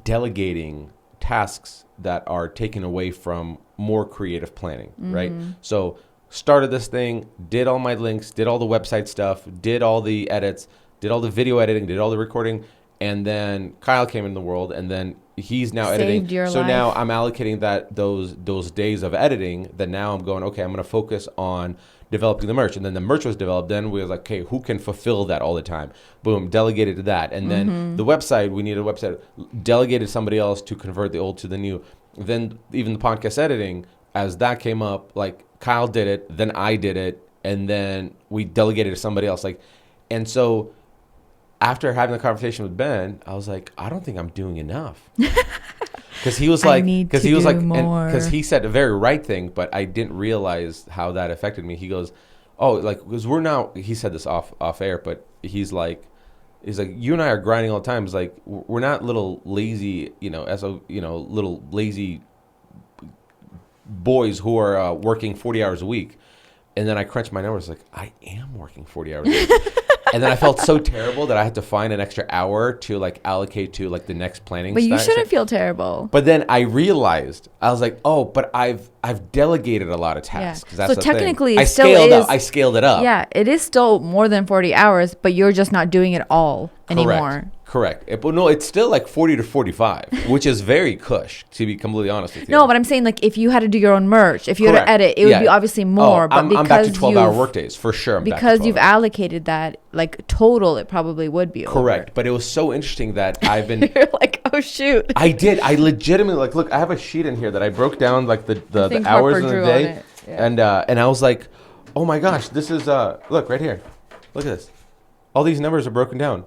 S1: delegating tasks that are taken away from more creative planning, right? So started this thing, did all my links, did all the website stuff, did all the edits, did all the video editing, did all the recording, and then Kyle came in the world, and then he's now editing. So now I'm allocating those days of editing. That now I'm going, okay, I'm going to focus on developing the merch, and then the merch was developed. Then we was like, okay, who can fulfill that all the time? Boom, delegated to that, and then the website. We needed a website. Delegated somebody else to convert the old to the new. Then even the podcast editing, as that came up, like Kyle did it, then I did it, and then we delegated to somebody else. Like, and so after having the conversation with Ben, I was like, I don't think I'm doing enough. Because he was like, because he said a very right thing, but I didn't realize how that affected me. He goes, oh, like, because we're now, he said this off air, but he's like, you and I are grinding all the time. It's like, we're not little lazy, little lazy boys who are working 40 hours a week. And then I crunched my numbers, like, I am working 40 hours a week. And then I felt so terrible that I had to find an extra hour to like allocate to like the next planning.
S2: But you shouldn't feel terrible.
S1: But then I realized, I was like, oh, but I've delegated a lot of tasks.
S2: Yeah. So technically,
S1: I scaled it up.
S2: Yeah, it is still more than 40 hours, but you're just not doing it all anymore.
S1: Correct. But no, it's still like 40 to 45, which is very cush, to be completely honest with you.
S2: No, but I'm saying like if you had to do your own merch, if you had to edit, it would be obviously more. But
S1: I'm back to 12-hour workdays for sure.
S2: Because you've allocated that, like total, it probably would be
S1: correct.
S2: Over.
S1: But it was so interesting that I've been.
S2: You're like, oh shoot.
S1: I did. I legitimately like look. I have a sheet in here that I broke down like the hours in the day, and I was like, oh my gosh, this is look right here, look at this. All these numbers are broken down.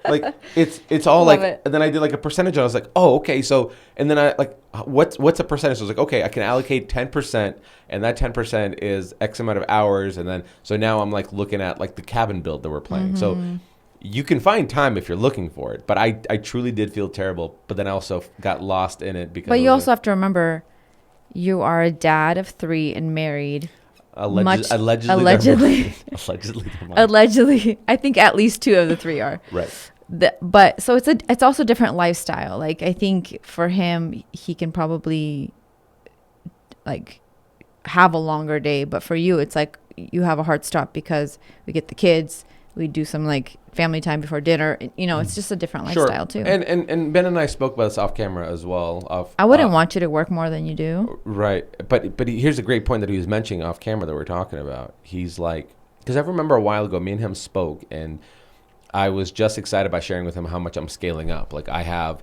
S1: Like it's all
S2: Love
S1: like
S2: it.
S1: And then I did like a percentage and I was like, oh, okay, so and then I like what's a percentage? So I was like, okay, I can allocate 10%, and that 10% is X amount of hours, and then so now I'm like looking at like the cabin build that we're playing. So you can find time if you're looking for it, but I truly did feel terrible, but then I also got lost in it because.
S2: But you also have to remember, you are a dad of 3 and married. Allegedly. Allegedly. I think at least 2 of the 3 are.
S1: Right.
S2: But so it's also a different lifestyle. Like I think for him, he can probably like have a longer day, but for you, it's like you have a hard stop because we get the kids, we do some like family time before dinner. It's just a different lifestyle too.
S1: And Ben and I spoke about this off camera as well.
S2: I wouldn't want you to work more than you do.
S1: Right. But here's a great point that he was mentioning off camera that we're talking about. He's like, because I remember a while ago, me and him spoke, and I was just excited by sharing with him how much I'm scaling up. Like I have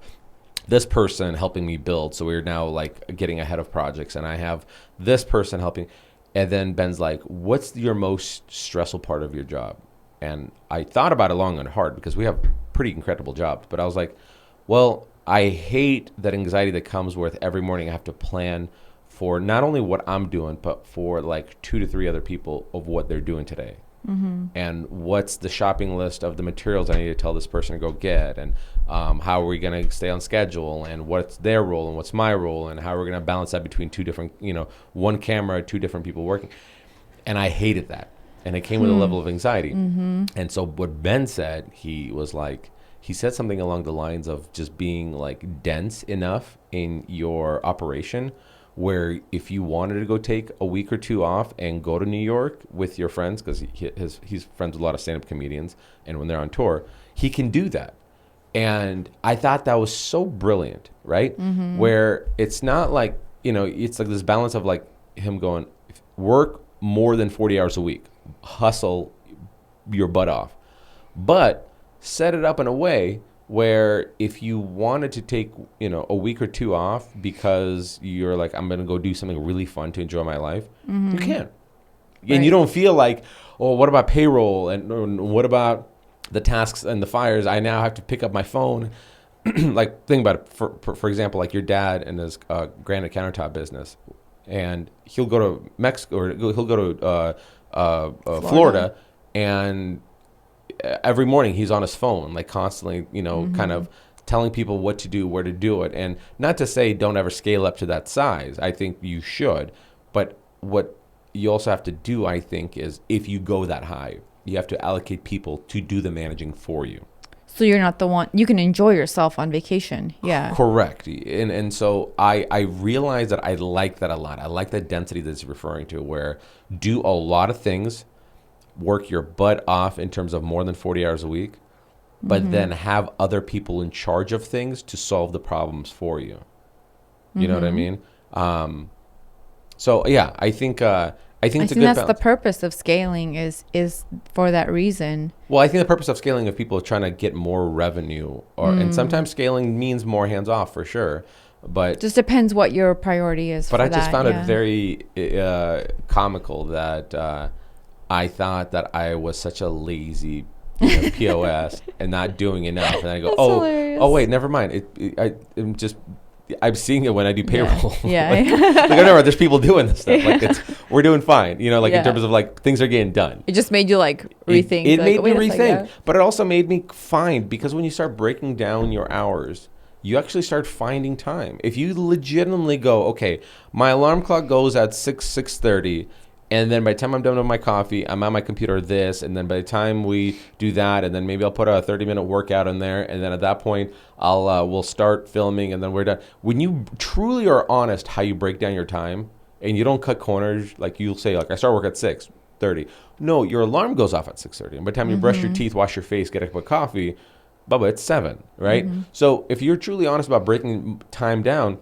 S1: this person helping me build, so we're now like getting ahead of projects, and I have this person helping. And then Ben's like, what's your most stressful part of your job? And I thought about it long and hard because we have pretty incredible jobs. But I was like, well, I hate that anxiety that comes with every morning I have to plan for not only what I'm doing, but for like 2 to 3 other people of what they're doing today. Mm-hmm. And what's the shopping list of the materials I need to tell this person to go get, and how are we going to stay on schedule, and what's their role and what's my role, and how we're going to balance that between 2 different, one camera, 2 different people working. And I hated that. And it came with a level of anxiety. Mm-hmm. And so what Ben said, he said something along the lines of just being like dense enough in your operation where if you wanted to go take a week or 2 off and go to New York with your friends, because he's friends with a lot of stand-up comedians, and when they're on tour, he can do that. And I thought that was so brilliant, right? Mm-hmm. Where it's not like, it's like this balance of like him going, work more than 40 hours a week. Hustle your butt off. But set it up in a way where if you wanted to take, a week or two off because you're like, I'm going to go do something really fun to enjoy my life, you can. And you don't feel like, oh, what about payroll? And what about the tasks and the fires? I now have to pick up my phone. Like, think about it. For example, like your dad and his granite countertop business. And he'll go to Mexico, or he'll go to Florida, and every morning he's on his phone, like constantly, kind of telling people what to do, where to do it. And not to say don't ever scale up to that size. I think you should. But what you also have to do, I think, is if you go that high, you have to allocate people to do the managing for you.
S2: So you're not the one, you can enjoy yourself on vacation. Yeah.
S1: Correct. And so I realize that I like that a lot. I like that density that it's referring to, where do a lot of things, work your butt off in terms of more than 40 hours a week, but then have other people in charge of things to solve the problems for you. You know what I mean? So yeah, I think it's a good
S2: that's
S1: balance.
S2: the purpose of scaling is for that reason.
S1: Well, I think the purpose of scaling of people are trying to get more revenue, and sometimes scaling means more hands off for sure. But
S2: just depends what your priority is.
S1: But I just found it very comical that I thought that I was such a lazy POS and not doing enough, and I go, oh wait, never mind. I'm seeing it when I do payroll.
S2: Yeah.
S1: like I know there's people doing this stuff. Like we're doing fine. In terms of like things are getting done.
S2: It just made you like rethink.
S1: It made me rethink, but it also made me find, because when you start breaking down your hours, you actually start finding time. If you legitimately go, okay, my alarm clock goes at 6:30. And then by the time I'm done with my coffee, I'm on my computer this. And then by the time we do that, and then maybe I'll put a 30-minute workout in there. And then at that point, we'll start filming, and then we're done. When you truly are honest how you break down your time, and you don't cut corners, like you'll say, like, I start work at 6:30. No, your alarm goes off at 6:30. And by the time you brush your teeth, wash your face, get a cup of coffee, Bubba, it's 7, right? So if you're truly honest about breaking time down,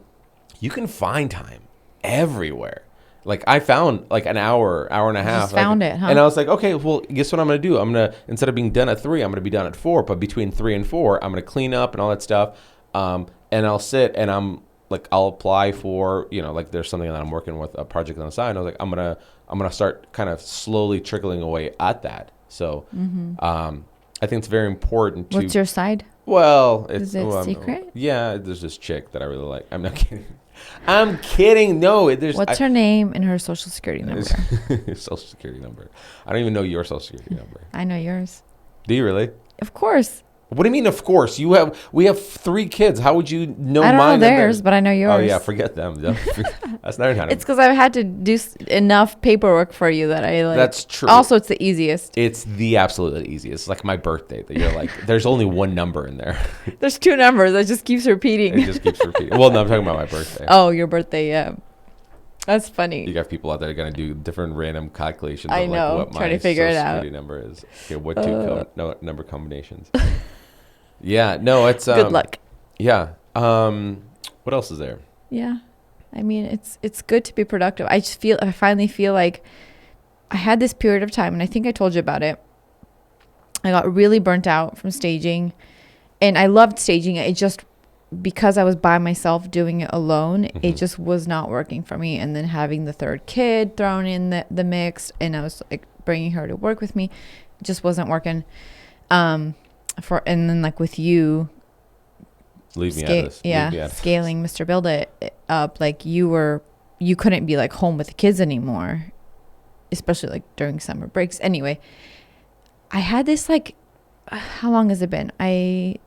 S1: you can find time everywhere. Like I found like an hour and a half.
S2: Just found it, huh?
S1: And I was like, okay, well, guess what I'm going to do? I'm going to, instead of being done at 3, I'm going to be done at 4. But between 3 and 4, I'm going to clean up and all that stuff. And I'll sit and I'll apply for, like there's something that I'm working with, a project on the side. And I was like, I'm going to start kind of slowly trickling away at that. So I think it's very important to.
S2: What's your side?
S1: Well,
S2: is it secret?
S1: Yeah, there's this chick that I really like. I'm not kidding. I'm kidding. No,
S2: what's her name and her social security number?
S1: Social security number. I don't even know your social security number.
S2: I know yours.
S1: Do you really?
S2: Of course.
S1: What do you mean? Of course. We have 3 kids. How would you know mine?
S2: I don't know theirs, but I know yours.
S1: Oh yeah, forget them. That's not how.
S2: It's because I've had to do enough paperwork for you that I like.
S1: That's true.
S2: Also, it's the easiest.
S1: It's the absolute easiest. It's like my birthday. That you're like, there's only one number in there.
S2: There's 2 numbers. It just keeps repeating.
S1: It just keeps repeating. Well, no, I'm talking about my birthday.
S2: Oh, your birthday, yeah. That's funny.
S1: You got people out there going to do different random calculations.
S2: I know.
S1: Like what
S2: trying to figure it out.
S1: Security number is. Okay, what 2 number combinations? Yeah, no, it's
S2: good luck.
S1: Yeah. What else is there?
S2: Yeah. I mean, it's good to be productive. I finally feel like I had this period of time, and I think I told you about it. I got really burnt out from staging, and I loved staging. It just, because I was by myself doing it alone, it just was not working for me. And then having the 3rd kid thrown in the mix, and I was like bringing her to work with me, it just wasn't working. And then like with you,
S1: leave me out of this.
S2: Yeah, scaling Mr. Build It up, like you couldn't be like home with the kids anymore, especially like during summer breaks. Anyway, I had this like, how long has it been? I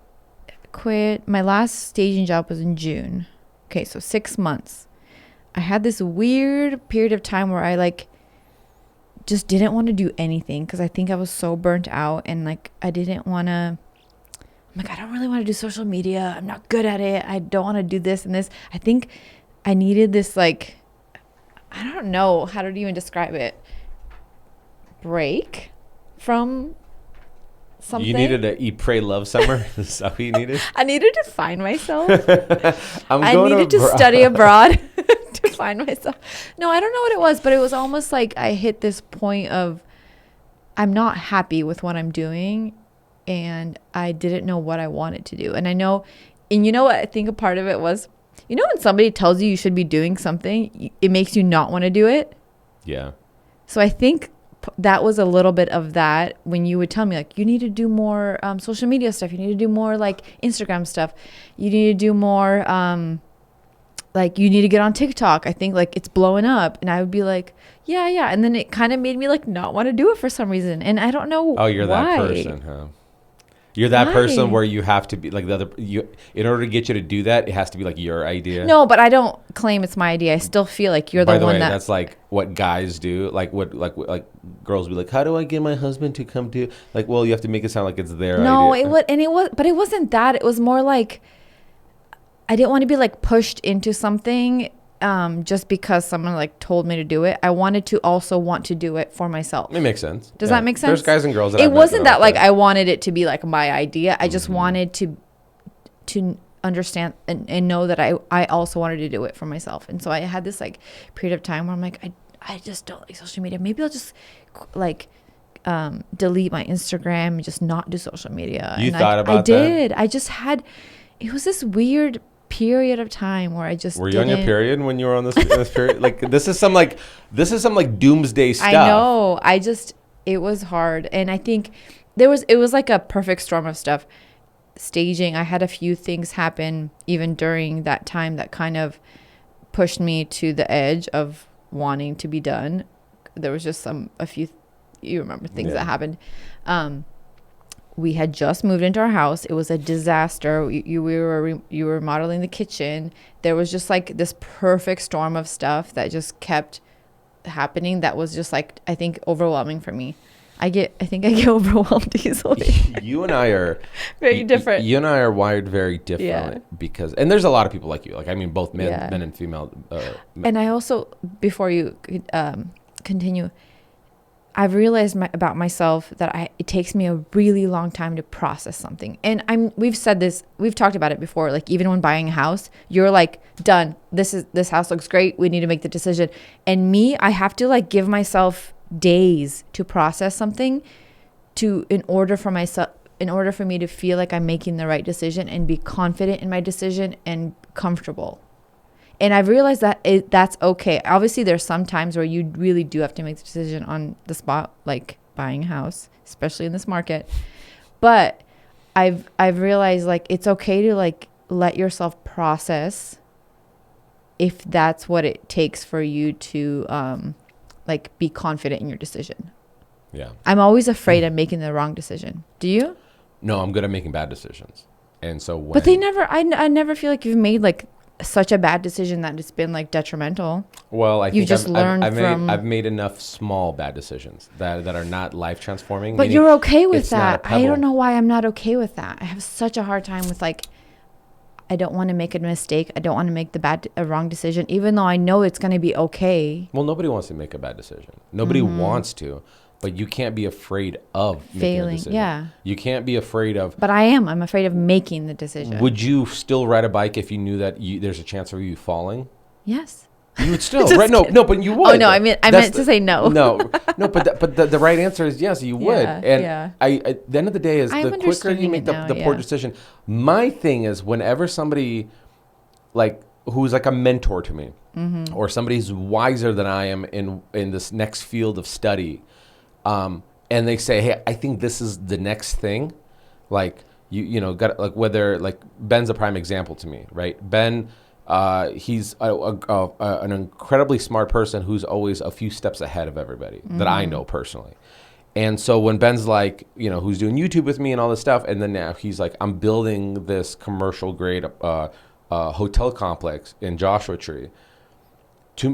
S2: quit. My last staging job was in June. Okay, so 6 months. I had this weird period of time where I like just didn't want to do anything because I think I was so burnt out, and like I didn't want to. I'm like, I don't really want to do social media. I'm not good at it. I don't want to do this and this. I think I needed this, like, I don't know how to even describe it, break from something.
S1: You needed a eat, pray, love summer? Is that what you needed?
S2: I needed to find myself.
S1: I
S2: needed to study abroad to find myself. No, I don't know what it was, but it was almost like I hit this point of I'm not happy with what I'm doing, and I didn't know what I wanted to do. And I know, and you know what I think a part of it was, you know when somebody tells you should be doing something, it makes you not want to do it?
S1: Yeah.
S2: So I think that was a little bit of that when you would tell me, like, you need to do more social media stuff. You need to do more, like, Instagram stuff. You need to do more, like, you need to get on TikTok. I think, like, it's blowing up. And I would be like, yeah. And then it kind of made me, like, not want to do it for some reason. And I don't know
S1: Oh, you're
S2: why.
S1: that person, huh? You're that person where you have to be like the other. In order to get you to do that, it has to be like your idea.
S2: No, but I don't claim it's my idea. I still feel like you're
S1: By
S2: the
S1: the
S2: one
S1: way,
S2: that.
S1: that's like what guys do. Like girls be like, how do I get my husband to come to? Like, well, you have to make it sound like it's their idea.
S2: But it wasn't that. It was more like I didn't want to be like pushed into something just because someone like told me to do it. I wanted to also want to do it for myself.
S1: It makes sense.
S2: Does that make sense?
S1: There's guys and girls that
S2: it wasn't that like I wanted it to be like my idea. I just wanted to understand and know that I also wanted to do it for myself. And so I had this like period of time where I'm like, I just don't like social media. Maybe I'll just like delete my Instagram and just not do social media.
S1: You
S2: and
S1: thought about that?
S2: I did. I just had, it was this weird period of time where I just
S1: Were you on your period when you were on this period? Like this is some doomsday stuff.
S2: I know. It was hard. And I think it was like a perfect storm of stuff. Staging, I had a few things happen even during that time that kind of pushed me to the edge of wanting to be done. There was just a few, you remember things that happened. We had just moved into our house. It was a disaster. You were remodeling the kitchen. There was just like this perfect storm of stuff that just kept happening. That was just like, I think, overwhelming for me. I think I get overwhelmed easily.
S1: You and I are
S2: very different.
S1: You and I are wired very different because, and there's a lot of people like you. Like, I mean, both men and female.
S2: And I also, before you continue, I've realized about myself that it takes me a really long time to process something. And we've said this, we've talked about it before. Like, even when buying a house, you're like, done. This house looks great. We need to make the decision. And me, I have to like give myself days to process something in order for me to feel like I'm making the right decision and be confident in my decision and comfortable. And I've realized that that's okay. Obviously, there's some times where you really do have to make the decision on the spot, like buying a house, especially in this market. But I've realized like it's okay to like let yourself process if that's what it takes for you to like be confident in your decision.
S1: Yeah.
S2: I'm always afraid I'm making the wrong decision. Do you?
S1: No, I'm good at making bad decisions. And so
S2: But I never feel like you've made like such a bad decision that it's been like detrimental.
S1: Well, I think I've made enough small bad decisions that are not life transforming.
S2: But you're okay with that. I don't know why I'm not okay with that. I have such a hard time with like, I don't want to make a mistake. I don't want to make a wrong decision, even though I know it's going to be okay.
S1: Well, nobody wants to make a bad decision. Nobody wants to. But you can't be afraid of
S2: failing.
S1: Making a decision.
S2: Yeah.
S1: You can't be afraid of.
S2: But I am. I'm afraid of making the decision.
S1: Would you still ride a bike if you knew that there's a chance of you falling?
S2: Yes.
S1: You would still, right? No, but you would.
S2: Oh no, I meant to say no.
S1: No, but the right answer is yes, you would. And at the end of the day is the quicker you make the poor decision. My thing is whenever somebody like who's like a mentor to me, or somebody who's wiser than I am in this next field of study. And they say, hey, I think this is the next thing. Like, you know, got like whether like Ben's a prime example to me, right? Ben, he's an incredibly smart person who's always a few steps ahead of everybody that I know personally. And so when Ben's like, you know, who's doing YouTube with me and all this stuff, and then now he's like, I'm building this commercial grade hotel complex in Joshua Tree.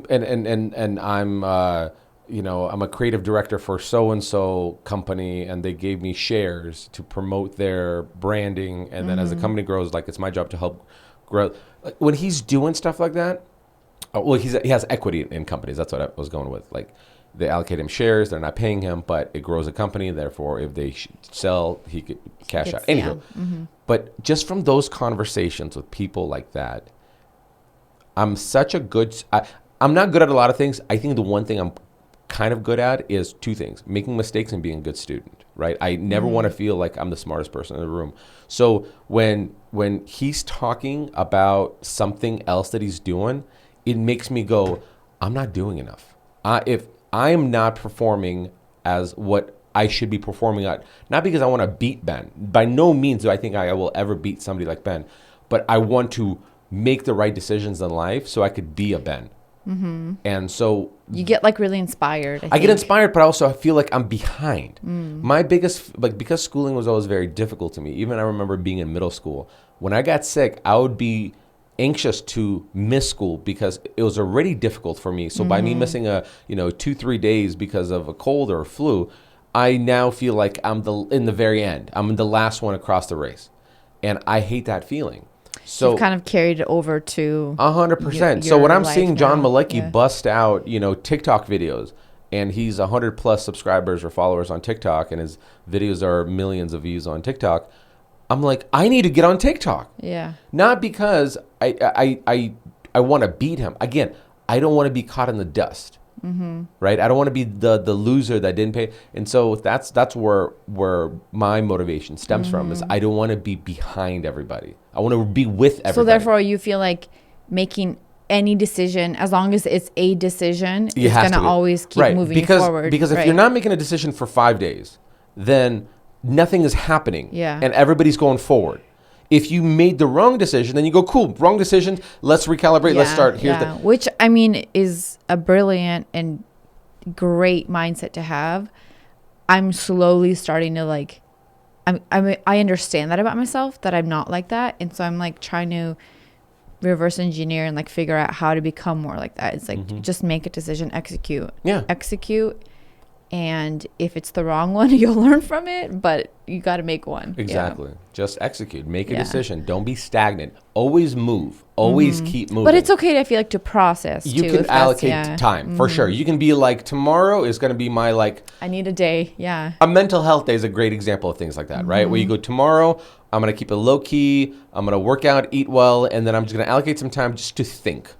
S1: And I'm you know, I'm a creative director for so-and-so company, and they gave me shares to promote their branding. And then as the company grows, like, it's my job to help grow. Like, when he's doing stuff like that, well, he has equity in companies. That's what I was going with. Like, they allocate him shares. They're not paying him, but it grows a company. Therefore, if they sell, he could cash out. Anywho, but just from those conversations with people like that, I'm not good at a lot of things. I think the one thing I'm kind of good at is two things: making mistakes and being a good student, right? I never want to feel like I'm the smartest person in the room. So when he's talking about something else that he's doing, it makes me go, I'm not doing enough. If I am not performing as what I should be performing at, not because I want to beat Ben. By no means do I think I will ever beat somebody like Ben, but I want to make the right decisions in life so I could be a Ben. And so
S2: you get like really inspired.
S1: I get inspired, but I feel like I'm behind. My biggest, because schooling was always very difficult to me. Even I remember being in middle school. When I got sick, I would be anxious to miss school because it was already difficult for me. So by me missing 2-3 days because of a cold or a flu, I now feel like I'm in the very end. I'm the last one across the race, and I hate that feeling. So
S2: you've kind of carried it over to
S1: 100%. So when I'm seeing John Malecki
S2: bust
S1: bust out, TikTok videos, and he's 100+ subscribers or followers on TikTok, and his videos are millions of views on TikTok, I'm like, I need to get on TikTok.
S2: Yeah.
S1: Not because I want to beat him. Again, I don't want to be caught in the dust. Right? I don't want to be the loser that didn't pay. And so that's where my motivation stems from, is I don't want to be behind everybody. I want to be with everybody.
S2: So therefore you feel like making any decision, as long as it's a decision, it's going to always keep moving forward.
S1: Because if you're not making a decision for 5 days, then nothing is happening.
S2: Yeah.
S1: And everybody's going forward. If you made the wrong decision, then you go, cool, wrong decision. Let's recalibrate. Let's start.
S2: Which, I mean, is a brilliant and great mindset to have. I'm slowly starting to I understand that about myself, that I'm not like that. And so I'm like trying to reverse engineer and like figure out how to become more like that. It's like, just make a decision, execute.
S1: Yeah.
S2: Execute. And if it's the wrong one, you'll learn from it, but you got to make one.
S1: Exactly. Just execute. Make a decision. Don't be stagnant. Always move. Always keep moving.
S2: But it's okay, I feel like, to process,
S1: you can allocate time, for sure. You can be like, tomorrow is going to be my, I
S2: need a day. Yeah.
S1: A mental health day is a great example of things like that, right? Where you go, tomorrow, I'm going to keep it low key. I'm going to work out, eat well, and then I'm just going to allocate some time just to think.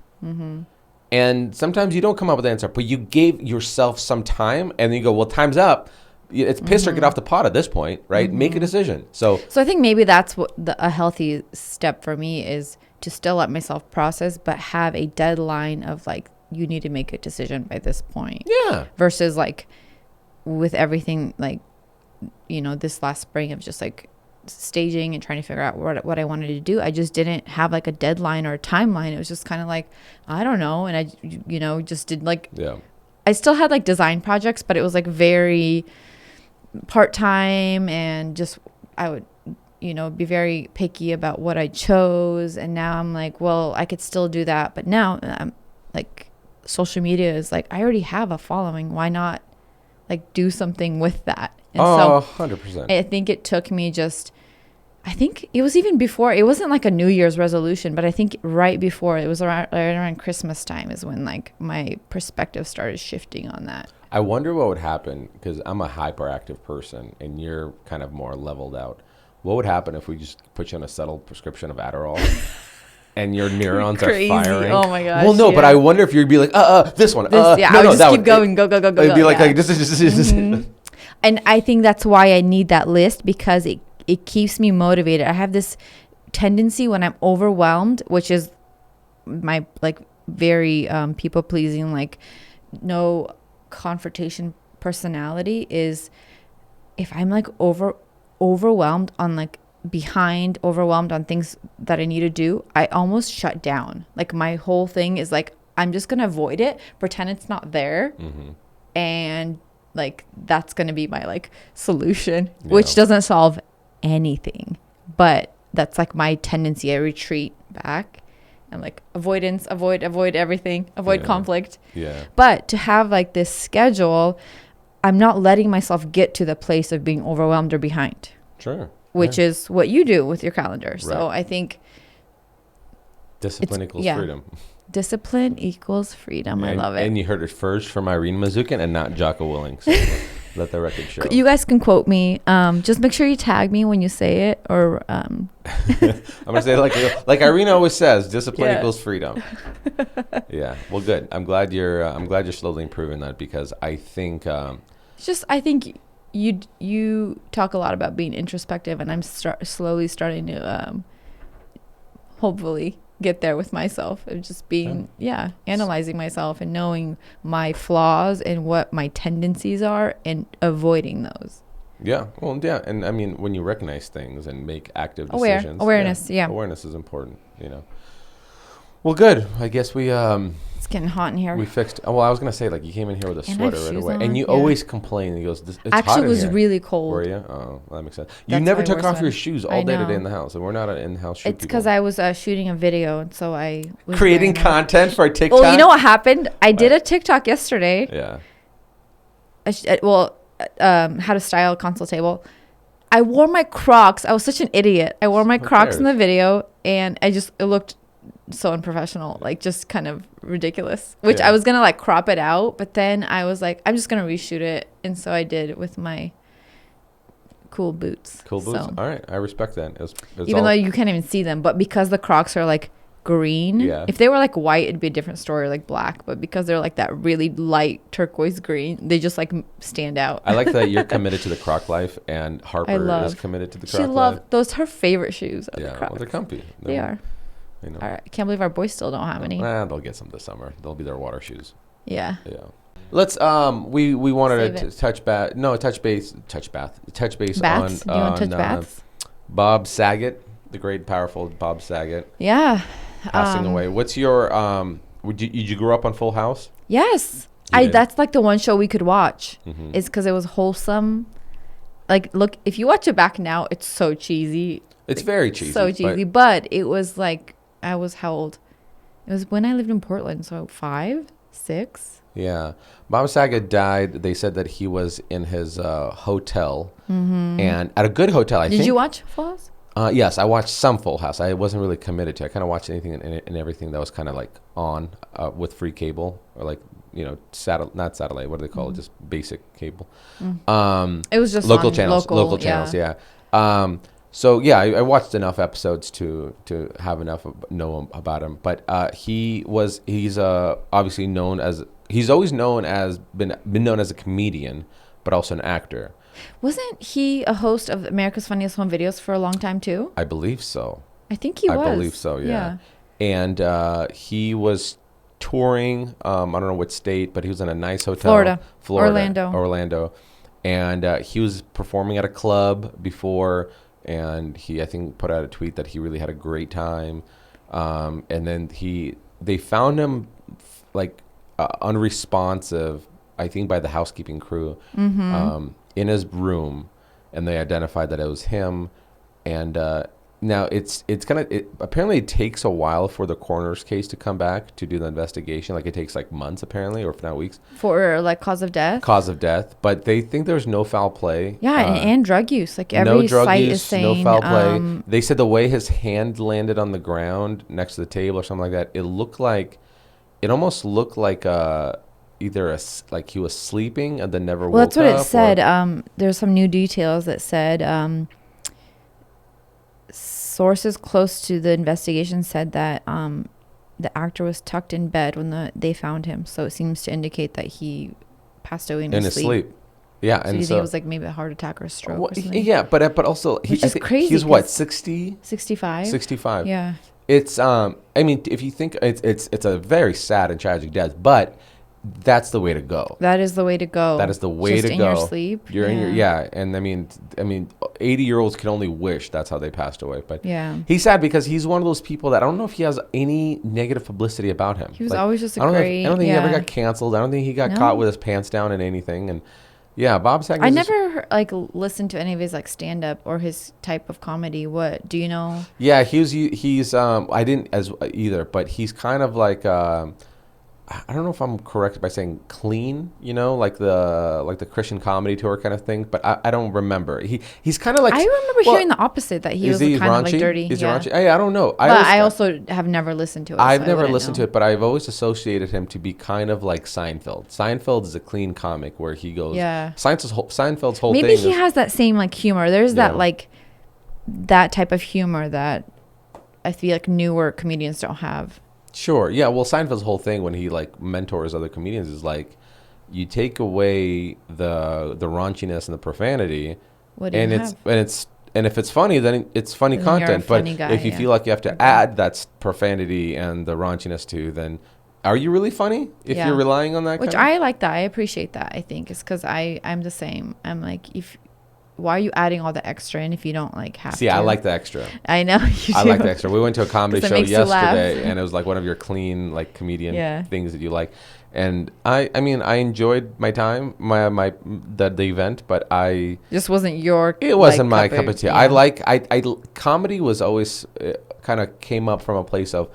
S1: And sometimes you don't come up with the answer, but you gave yourself some time, and then you go, well, time's up. It's piss or get off the pot at this point, right? Make a decision. So
S2: I think maybe that's what a healthy step for me is, to still let myself process, but have a deadline of you need to make a decision by this point.
S1: Yeah.
S2: Versus with everything, this last spring of just staging and trying to figure out what I wanted to do. I just didn't have a deadline or a timeline. It was just kind of I don't know. And I, just did I still had design projects, but it was very part-time, and just, I would, be very picky about what I chose. And now I'm well, I could still do that. But now I'm social media is I already have a following. Why not do something with that? And
S1: 100%.
S2: I think it took me I think it was even before, it wasn't a New Year's resolution, but I think right before, it was around Christmas time is when my perspective started shifting on that.
S1: I wonder what would happen, because I'm a hyperactive person and you're kind of more leveled out. What would happen if we just put you on a subtle prescription of Adderall and your neurons are firing?
S2: Oh my gosh.
S1: Well, no, but I wonder if you'd be this one.
S2: I would just keep going, go.
S1: It'd be this.
S2: And I think that's why I need that list, because it keeps me motivated. I have this tendency when I'm overwhelmed, which is my very people pleasing, no confrontation personality, is if I'm overwhelmed on behind, overwhelmed on things that I need to do, I almost shut down. My whole thing is I'm just gonna avoid it, pretend it's not there, and that's gonna be my solution, which doesn't solve anything, but that's my tendency. I retreat back and avoidance, avoid everything, avoid conflict.
S1: Yeah.
S2: But to have this schedule, I'm not letting myself get to the place of being overwhelmed or behind.
S1: Sure.
S2: Which is what you do with your calendar. So
S1: Right.
S2: I think
S1: discipline equals freedom.
S2: Discipline equals freedom. I love it.
S1: And you heard it first from Irina Mazukin and not Jocko Willink. So let the record show.
S2: You guys can quote me. Just make sure you tag me when you say it, or
S1: I'm gonna say like Irina always says, discipline equals freedom. Yeah. Well, good. I'm glad you're slowly improving that, because I think
S2: I think you talk a lot about being introspective, and I'm slowly starting to hopefully get there with myself of just being analyzing myself and knowing my flaws and what my tendencies are and avoiding those.
S1: And I mean, when you recognize things and make active decisions, awareness is important, Well, good. I guess we
S2: it's getting hot in here.
S1: We fixed. Well, I was gonna say, like, you came in here with a sweater right away,
S2: on.
S1: and you always complain. He goes, "It's
S2: actually
S1: hot in
S2: was
S1: here."
S2: Really cold.
S1: Were you? Oh, that makes sense. You never took off your shoes all day today in the house, and we're not an in-house shoe.
S2: It's because I was shooting a video, and so I was
S1: creating content for a TikTok.
S2: Well, you know what happened? I did a TikTok yesterday.
S1: Yeah.
S2: How to style a console table. I wore my Crocs. I was such an idiot. I wore my Crocs in the video, and it looked so unprofessional, like just kind of ridiculous, which I was gonna like crop it out, but then I was like, I'm just gonna reshoot it, and so I did with my cool boots.
S1: All right, I respect that.
S2: Even though you can't even see them, but because the Crocs are like green, if they were like white, it'd be a different story, like black, but because they're like that really light turquoise green, they just like stand out.
S1: I like that you're committed to the Croc life, and Harper is committed to the Croc life.
S2: Those her favorite shoes are the Crocs.
S1: Well, they're comfy.
S2: They are. All right. I can't believe our boys still don't have any.
S1: They'll get some this summer. They'll be their water shoes.
S2: Yeah.
S1: Let's we wanted to touch base
S2: Bats?
S1: on
S2: you want to touch bats?
S1: Bob Saget, the great powerful Bob Saget.
S2: Yeah.
S1: Passing away. What's your did you grow up on Full House?
S2: Yes. That's like the one show we could watch. Is because it was wholesome. Like, look, if you watch it back now, it's so cheesy.
S1: It's very cheesy.
S2: So cheesy, but it was like, I was how old? It was when I lived in Portland, so 5, 6.
S1: Yeah. Bob Saget died. They said that he was in his hotel, and at a good hotel, I think.
S2: Did you watch Full House?
S1: Yes, I watched some Full House. I wasn't really committed to it. I kind of watched anything and everything that was kind of like on with free cable, or like, not satellite. What do they call it? Just basic cable.
S2: It was just
S1: local channels. Local channels. Yeah. So yeah, I watched enough episodes to have enough know about him. But he's obviously he's always been known as a comedian, but also an actor.
S2: Wasn't he a host of America's Funniest Home Videos for a long time too?
S1: I believe so.
S2: I think he was.
S1: I believe so. Yeah. And he was touring. I don't know what state, but he was in a nice hotel.
S2: Florida.
S1: Orlando. And he was performing at a club before. And he, I think, put out a tweet that he really had a great time. And then they found him unresponsive, I think, by the housekeeping crew in his room, and they identified that it was him. And now apparently it takes a while for the coroner's case to come back to do the investigation. Like, it takes like months apparently, or if not weeks. For
S2: like cause of death?
S1: Cause of death. But they think there's no foul play.
S2: Yeah, and drug use. Like every site is saying.
S1: No foul play. They said the way his hand landed on the ground next to the table or something like that, it almost looked like like he was sleeping and then never woke up.
S2: Well, that's what it said. There's some new details that said sources close to the investigation said that the actor was tucked in bed when they found him. So it seems to indicate that he passed away in his sleep.
S1: Yeah,
S2: so
S1: and
S2: you think it was like maybe a heart attack or a stroke or something?
S1: Yeah, but also
S2: which is crazy.
S1: He's what, 60?
S2: 65.
S1: 65.
S2: Yeah.
S1: It's I mean, if you think it's a very sad and tragic death, but that's the way to go.
S2: That is the way to go.
S1: That is the way to go.
S2: In your sleep.
S1: You're in your and I mean 80-year-olds can only wish that's how they passed away. But he's sad because he's one of those people that I don't know if he has any negative publilicity about him.
S2: He was always just
S1: I don't think he ever got canceled. I don't think he got caught with his pants down in anything. And Bob Saget.
S2: I never listened to any of his stand up or his type of comedy. What do you know?
S1: Yeah, he's I didn't as either, but he's kind of like I don't know if I'm correct by saying clean, like the Christian comedy tour kind of thing, but I don't remember. He's kind of like,
S2: I remember hearing the opposite, that he was kind of like dirty.
S1: Is he raunchy? I don't know.
S2: But I also have never listened to it.
S1: I've never listened to it, but I've always associated him to be kind of like Seinfeld. Seinfeld is a clean comic where he goes.
S2: Yeah.
S1: Seinfeld's whole thing.
S2: Maybe he has that same like humor. There's that type of humor that I feel like newer comedians don't have. Sure.
S1: Yeah. Well, Seinfeld's whole thing when he like mentors other comedians is like, you take away the raunchiness and the profanity, and if it's funny, then it's funny content. But if you feel like you have to add that profanity and the raunchiness to, then are you really funny if you're relying on that?
S2: Which I like that. I appreciate that. I think it's because I'm the same. I'm like, why are you adding all the extra in if you don't like have to?
S1: See, I like the extra.
S2: I know you do.
S1: I like the extra. We went to a comedy show yesterday, and it was like one of your clean like comedian things that you like. And I mean, I enjoyed my time, the event, but I
S2: just wasn't your.
S1: It wasn't my cup of tea. Yeah. I comedy was always kind of came up from a place of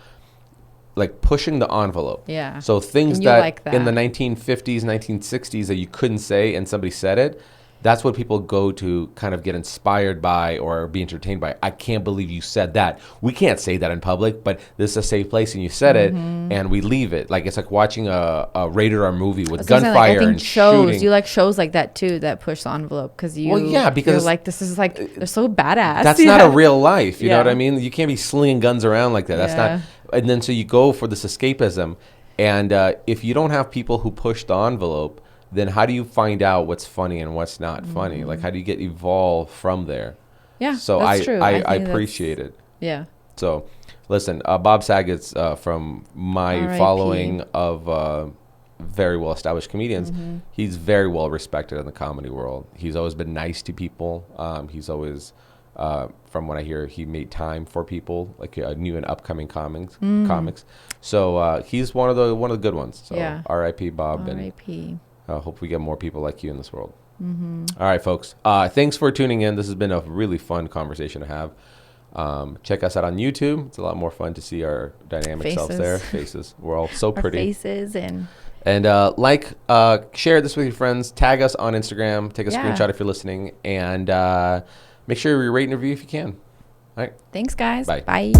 S1: like pushing the envelope.
S2: Yeah.
S1: So things that in the 1950s, 1960s that you couldn't say, and somebody said it. That's what people go to kind of get inspired by or be entertained by. I can't believe you said that. We can't say that in public, but this is a safe place, and you said it, and we leave it. Like it's like watching a rated R movie with gunfire and shooting.
S2: You like shows like that too that push the envelope because you're like, this is like, they're so badass.
S1: That's not a real life. You know what I mean? You can't be slinging guns around like that. That's not. And then so you go for this escapism, and if you don't have people who push the envelope, then how do you find out what's funny and what's not funny? Like, how do you get evolved from there?
S2: Yeah,
S1: so
S2: that's true.
S1: I appreciate it.
S2: Yeah.
S1: So, listen, Bob Saget's from my
S2: R.I.P.
S1: following of very well-established comedians. He's very well respected in the comedy world. He's always been nice to people. He's always, from what I hear, he made time for people, like new and upcoming comics. So he's one of the good ones. So R.I.P. Bob.
S2: R.I.P.
S1: Hope we get more people like you in this world. All right, folks. Thanks for tuning in. This has been a really fun conversation to have. Check us out on YouTube. It's a lot more fun to see our dynamic selves there. Faces. We're all so pretty.
S2: Faces and
S1: share this with your friends. Tag us on Instagram. Take a screenshot if you're listening. And make sure you rate and review if you can. All right.
S2: Thanks, guys.
S1: Bye.
S2: Bye.